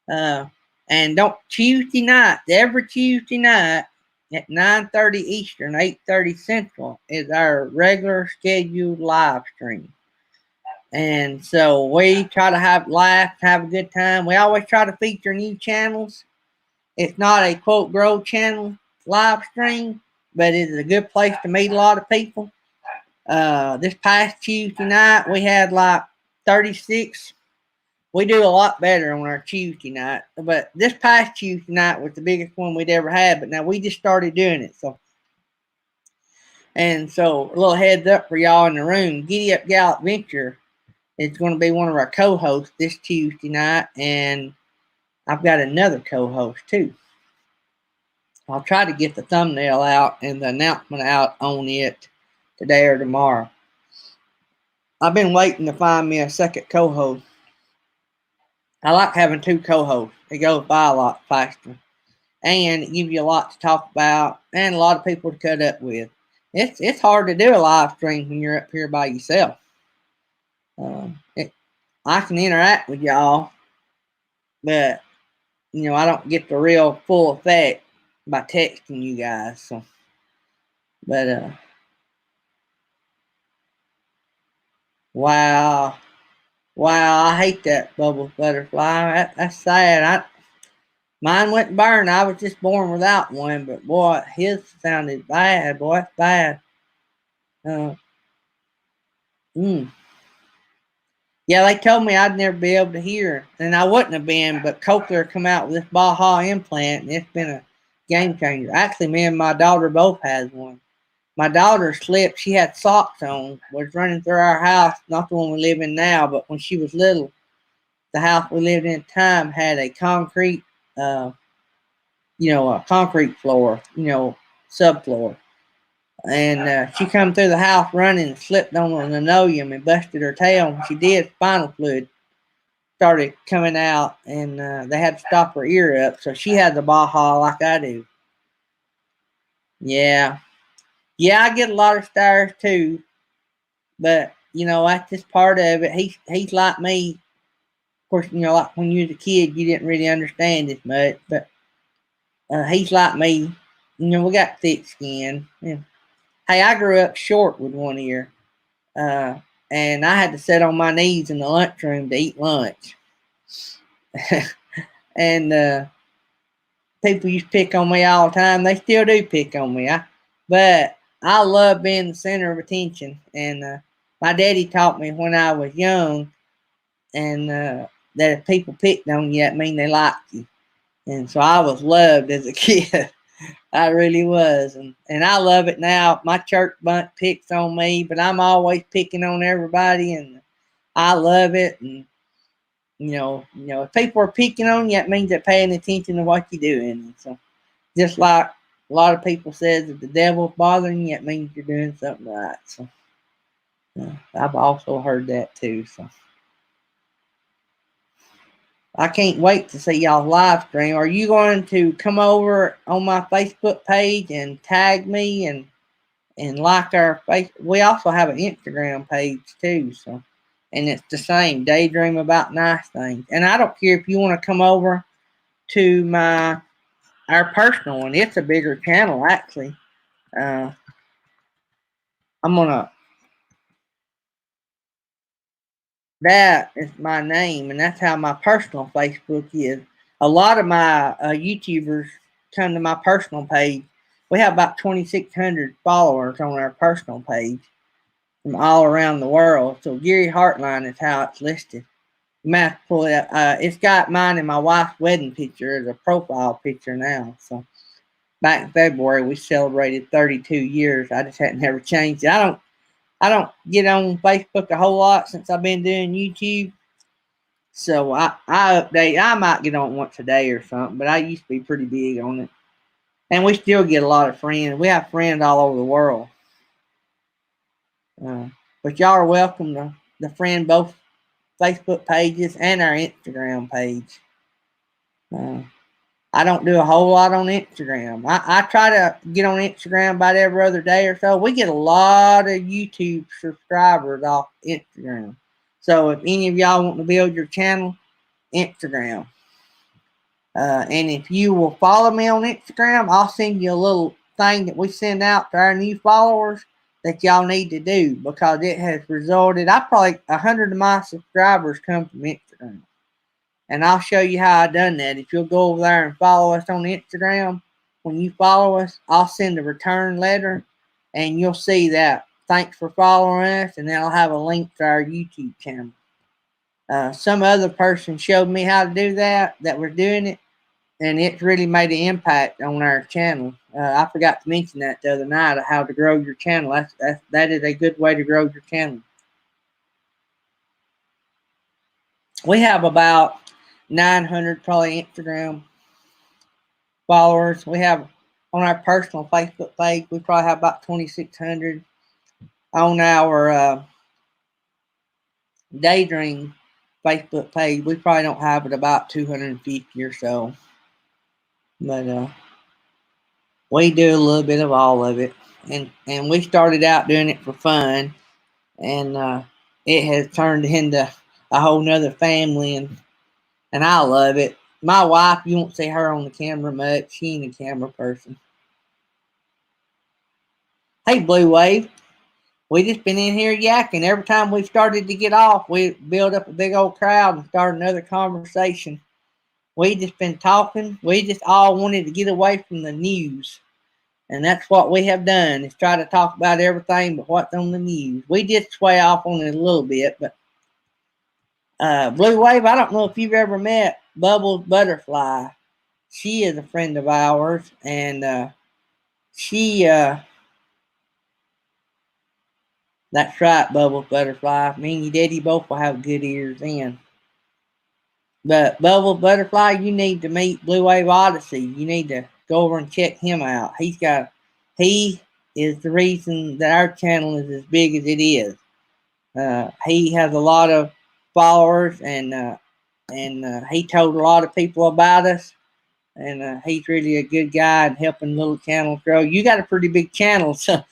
Uh, and don't Tuesday night, every Tuesday night at 9:30 Eastern, 8:30 Central is our regular scheduled live stream. And so we try to laugh, have a good time. We always try to feature new channels. It's not a quote grow channel live stream, but it is a good place to meet a lot of people. This past Tuesday night we had like 36. We do a lot better on our Tuesday night, but this past Tuesday night was the biggest one we'd ever had. But now we just started doing it, so a little heads up for y'all in the room. Giddy Up Gal Adventure is going to be one of our co-hosts this Tuesday night, and I've got another co-host too. I'll try to get the thumbnail out and the announcement out on it today or tomorrow. I've been waiting to find me a second co-host. I like having 2 co-hosts. It goes by a lot faster, and it gives you a lot to talk about and a lot of people to cut up with. It's hard to do a live stream when you're up here by yourself. I can interact with y'all, but I don't get the real full effect by texting you guys. So, but wow, I hate that bubble butterfly. That's sad. Mine went burn. I was just born without one, but boy, his sounded bad. Boy, it's bad. Uh, mm. Yeah, they told me I'd never be able to hear, and I wouldn't have been, but Cochlear come out with this Baja implant, and it's been a game changer. Actually, me and my daughter both has one. My daughter slipped. She had socks on, was running through our house, not the one we live in now, but when she was little, the house we lived in at the time had a concrete, a concrete floor, subfloor. And she come through the house running and slipped on the linoleum and busted her tail. When she did, spinal fluid started coming out, and they had to stop her ear up. So she has a Baja like I do. Yeah. Yeah, I get a lot of stars too. But, that's just part of it. He's like me. Of course, like when you was a kid, you didn't really understand as much. But he's like me. We got thick skin. Yeah. Hey, I grew up short with one ear. And I had to sit on my knees in the lunchroom to eat lunch. And people used to pick on me all the time. They still do pick on me. But I love being the center of attention. And my daddy taught me when I was young, and that if people picked on you, that means they liked you. And so I was loved as a kid. I really was. And I love it now. My church bunch picks on me, but I'm always picking on everybody, and I love it. And if people are picking on you, that means they're paying attention to what you're doing. And so just like a lot of people says, if the devil's bothering you, it means you're doing something right. So I've also heard that too. So I can't wait to see y'all live stream. Are you going to come over on my Facebook page and tag me and like our face? We also have an Instagram page too. So, and it's the same, Daydream About Nice Things. And I don't care if you want to come over to our personal one. It's a bigger channel actually. I'm gonna. That is my name, and that's how my personal Facebook is. A lot of my YouTubers come to my personal page. We have about 2,600 followers on our personal page from all around the world. So Gary Hartline is how it's listed. You might have to pull it up. It's got mine and my wife's wedding picture as a profile picture now. So back in February, we celebrated 32 years. I just hadn't never changed it. I don't get on Facebook a whole lot since I've been doing YouTube. So I update. I might get on once a day or something, but I used to be pretty big on it. And we still get a lot of friends. We have friends all over the world. But y'all are welcome to friend both Facebook pages and our Instagram page. I don't do a whole lot on Instagram. I try to get on Instagram about every other day or so. We get a lot of YouTube subscribers off Instagram. So if any of y'all want to build your channel, Instagram. And if you will follow me on Instagram, I'll send you a little thing that we send out to our new followers that y'all need to do, because it has resulted. I probably 100 of my subscribers come from Instagram. And I'll show you how I done that. If you'll go over there and follow us on Instagram, when you follow us, I'll send a return letter and you'll see that. Thanks for following us, and then I'll have a link to our YouTube channel. Some other person showed me how to do that was doing it, and it's really made an impact on our channel. I forgot to mention that the other night, of how to grow your channel. That is a good way to grow your channel. We have about 900 probably Instagram followers. We have on our personal Facebook page, we probably have about 2,600. On our Daydream Facebook page, we probably don't have it, about 250 or so. But we do a little bit of all of it. And we started out doing it for fun. And it has turned into a whole nother family. And I love it. My wife, you won't see her on the camera much. She ain't a camera person. Hey, Blue Wave. We just been in here yakking. Every time we started to get off, we build up a big old crowd and start another conversation. We just been talking. We just all wanted to get away from the news. And that's what we have done, is try to talk about everything but what's on the news. We did sway off on it a little bit, but Blue Wave, I don't know if you've ever met Bubbles Butterfly. She is a friend of ours, and she that's right, Bubbles Butterfly. Me and your daddy both will have good ears then. But Bubbles Butterfly, you need to meet Blue Wave Odyssey. You need to go over and check him out. He is the reason that our channel is as big as it is. He has a lot of followers, and he told a lot of people about us. And he's really a good guy in helping little channels grow. You got a pretty big channel, so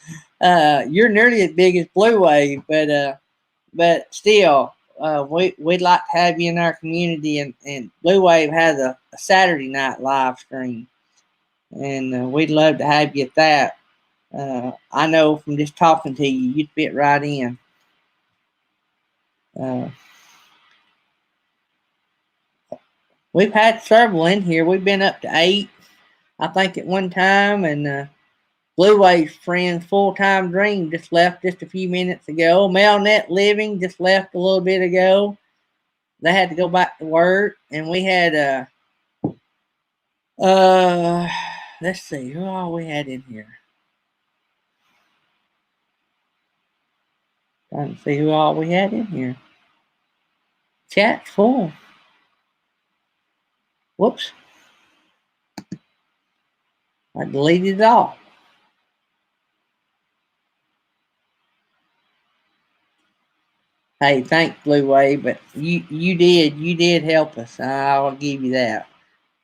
you're nearly as big as Blue Wave, but still, we'd like to have you in our community. And Blue Wave has a Saturday night live stream, and we'd love to have you at that. I know from just talking to you, you'd fit right in. We've had several in here. We've been up to 8, I think, at one time. And Blue Wave's friend's full-time dream just left just a few minutes ago. Melnet Living just left a little bit ago. They had to go back to work. And we had, let's see, who all we had in here? Trying to see who all we had in here. Chat's full. Whoops. I deleted it all. Hey, thanks, Blue Wave, but you did help us. I'll give you that.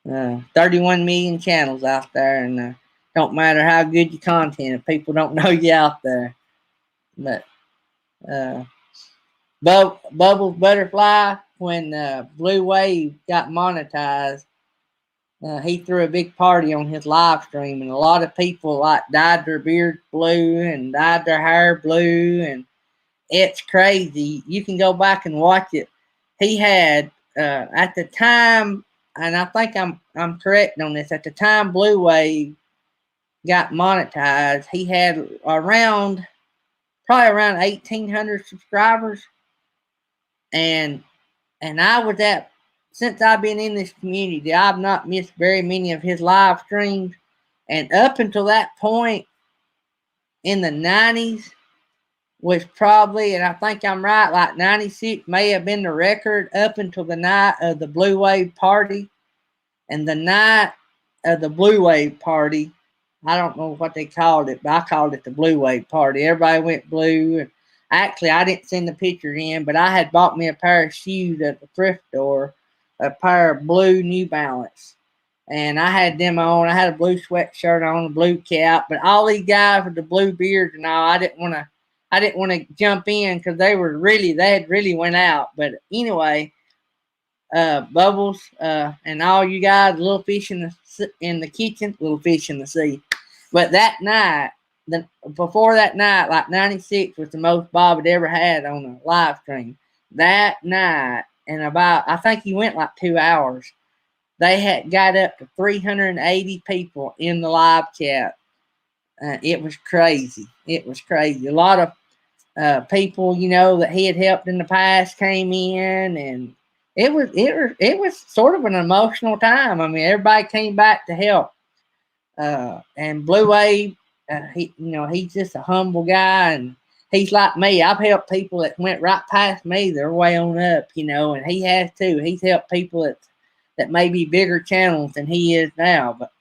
31 million channels out there, and don't matter how good your content, if people don't know you out there. But Bubbles Butterfly, when Blue Wave got monetized, he threw a big party on his live stream, and a lot of people like dyed their beard blue and dyed their hair blue, and it's crazy. You can go back and watch it. He had at the time, and I think I'm correct on this. At the time Blue Wave got monetized, he had probably around 1,800 subscribers, and I was since I've been in this community, I've not missed very many of his live streams. And up until that point in the 90s was probably, and I think I'm right, like 96 may have been the record up until the night of the Blue Wave party. And the night of the Blue Wave party, I don't know what they called it, but I called it the Blue Wave Party. Everybody went blue. And actually, I didn't send the picture in, but I had bought me a pair of shoes at the thrift store, a pair of blue New Balance. And I had them on. I had a blue sweatshirt on, a blue cap. But all these guys with the blue beards and all, I didn't want to jump in because they had really went out. But anyway, Bubbles, and all you guys, little fish in the kitchen, little fish in the sea. But that night, before that night, like 96 was the most Bob had ever had on a live stream. That night, and I think he went like 2 hours. They had got up to 380 people in the live chat. It was crazy. It was crazy. A lot of people, that he had helped in the past came in, and it was sort of an emotional time. I mean, everybody came back to help. And Blue Wave, he's just a humble guy, and he's like me. I've helped people that went right past me. They're way on up, and he has too. He's helped people that may be bigger channels than he is now, but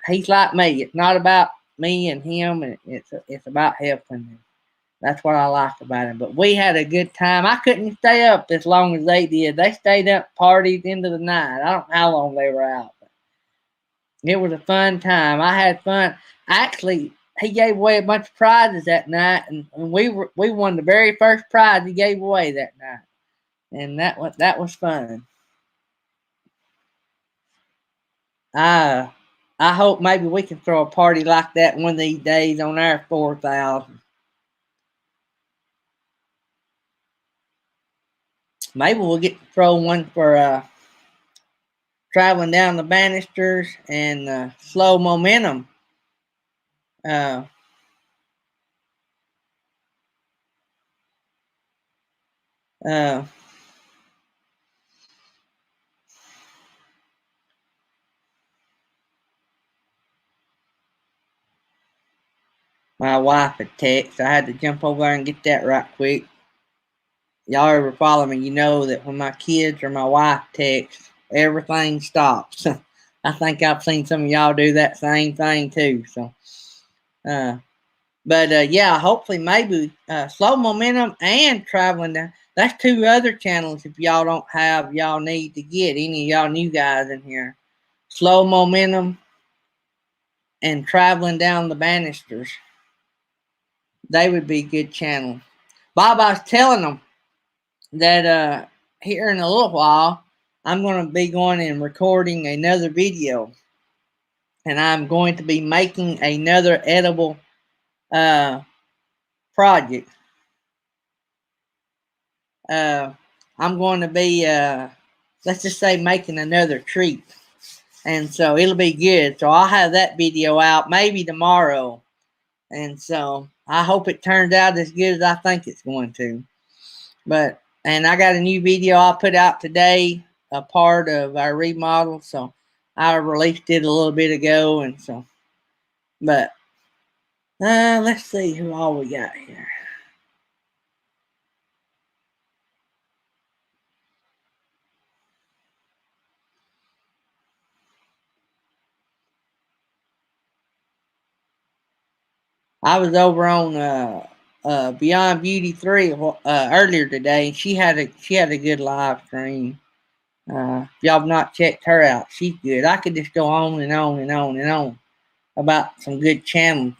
he's like me. It's not about me and him, and it's about helping him. That's what I like about him. But we had a good time. I couldn't stay up as long as they did. They stayed up, partied into the night. I don't know how long they were out. But it was a fun time. I had fun. Actually, he gave away a bunch of prizes that night, and we won the very first prize he gave away that night, and that was fun. I I hope maybe we can throw a party like that one of these days on our 4,000. Maybe we'll get to throw one for traveling down the banisters and slow momentum. Uh, uh, my wife had text. I had to jump over there and get that right quick. Y'all ever follow me, you know that when my kids or my wife text, everything stops. I think I've seen some of y'all do that same thing too. So, uh, but yeah, hopefully maybe slow momentum and traveling down. That's two other channels. If y'all don't have, y'all need to get any of y'all new guys in here. Slow momentum and traveling down the banisters. They would be good channels. Bob, I was telling them that here in a little while, I'm going to be going and recording another video, and I'm going to be making another edible project. I'm going to be, let's just say, making another treat, and so it'll be good. So I'll have that video out maybe tomorrow, and so I hope it turns out as good as I think it's going to. And I got a new video I'll put out today, a part of our remodel. So I released it a little bit ago, and so, but let's see who all we got here. I was over on Beyond Beauty 3 earlier today. She had a good live stream. If y'all have not checked her out, she's good. I could just go on and on and on and on about some good channels.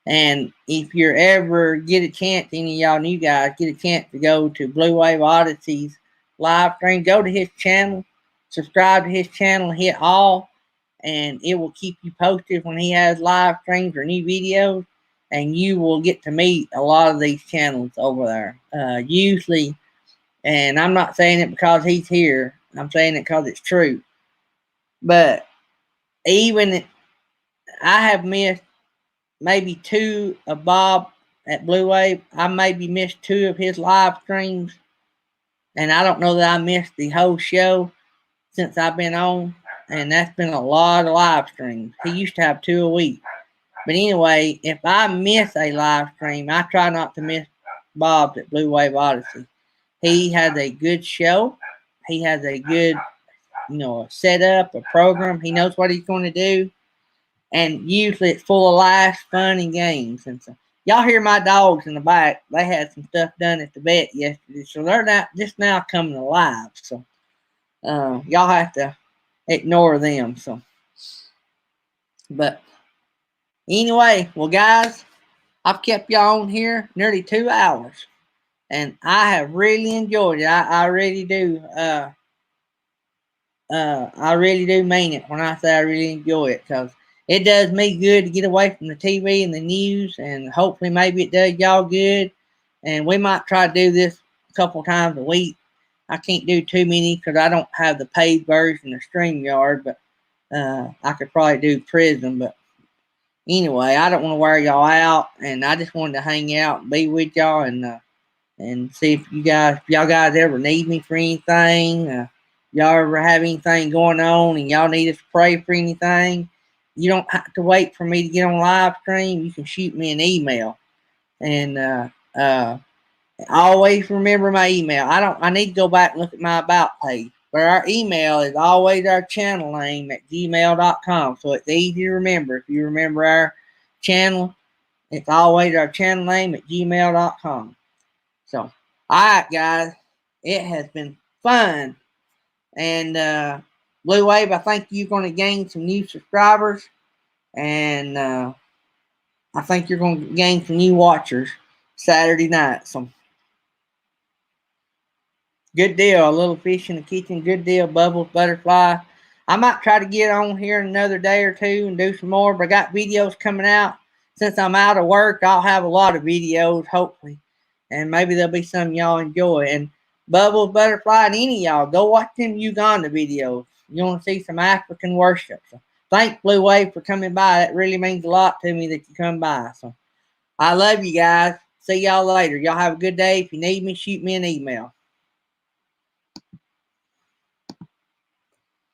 And if you're ever get a chance, any of y'all new guys get a chance to go to Blue Wave Odyssey's live stream, go to his channel, subscribe to his channel, hit all, and it will keep you posted when he has live streams or new videos, and you will get to meet a lot of these channels over there. Usually, and I'm not saying it because he's here, I'm saying it because it's true. But even I have missed maybe two of Bob at Blue Wave. I maybe missed two of his live streams, and I don't know that I missed the whole show since I've been on, and that's been a lot of live streams. He used to have two a week. But anyway, if I miss a live stream, I try not to miss Bob's at Blue Wave Odyssey. He has a good show. He has a good, setup, a program. He knows what he's going to do. and usually it's full of laughs, fun, and games. And so y'all hear my dogs in the back. They had some stuff done at the vet yesterday, so they're not just now coming alive. So y'all have to ignore them. So, but anyway, well, guys, I've kept y'all on here nearly 2 hours, and I have really enjoyed it. I really do. I really do mean it when I say I really enjoy it, because it does me good to get away from the TV and the news, and hopefully maybe it does y'all good. And we might try to do this a couple times a week. I can't do too many because I don't have the paid version of StreamYard, but I could probably do Prism. But anyway, I don't want to wear y'all out, and I just wanted to hang out and be with y'all, and see if y'all guys ever need me for anything. Y'all ever have anything going on and y'all need us to pray for anything, you don't have to wait for me to get on live stream. You can shoot me an email, and always remember my email. I need to go back and look at my about page, but our email is always our channel name at gmail.com, so it's easy to remember. If you remember our channel, it's always our channel name at gmail.com. So, all right, guys, it has been fun. And Blue Wave, I think you're going to gain some new subscribers, and I think you're going to gain some new watchers Saturday night. So, good deal. A little fish in the kitchen. Good deal. Bubbles, butterfly. I might try to get on here another day or two and do some more, but I got videos coming out. Since I'm out of work, I'll have a lot of videos, hopefully. And maybe there'll be some y'all enjoy. And Bubbles, Butterfly, and any of y'all, go watch them Uganda videos. You want to see some African worship. So thanks, Blue Wave, for coming by. That really means a lot to me that you come by. So I love you guys. See y'all later. Y'all have a good day. If you need me, shoot me an email.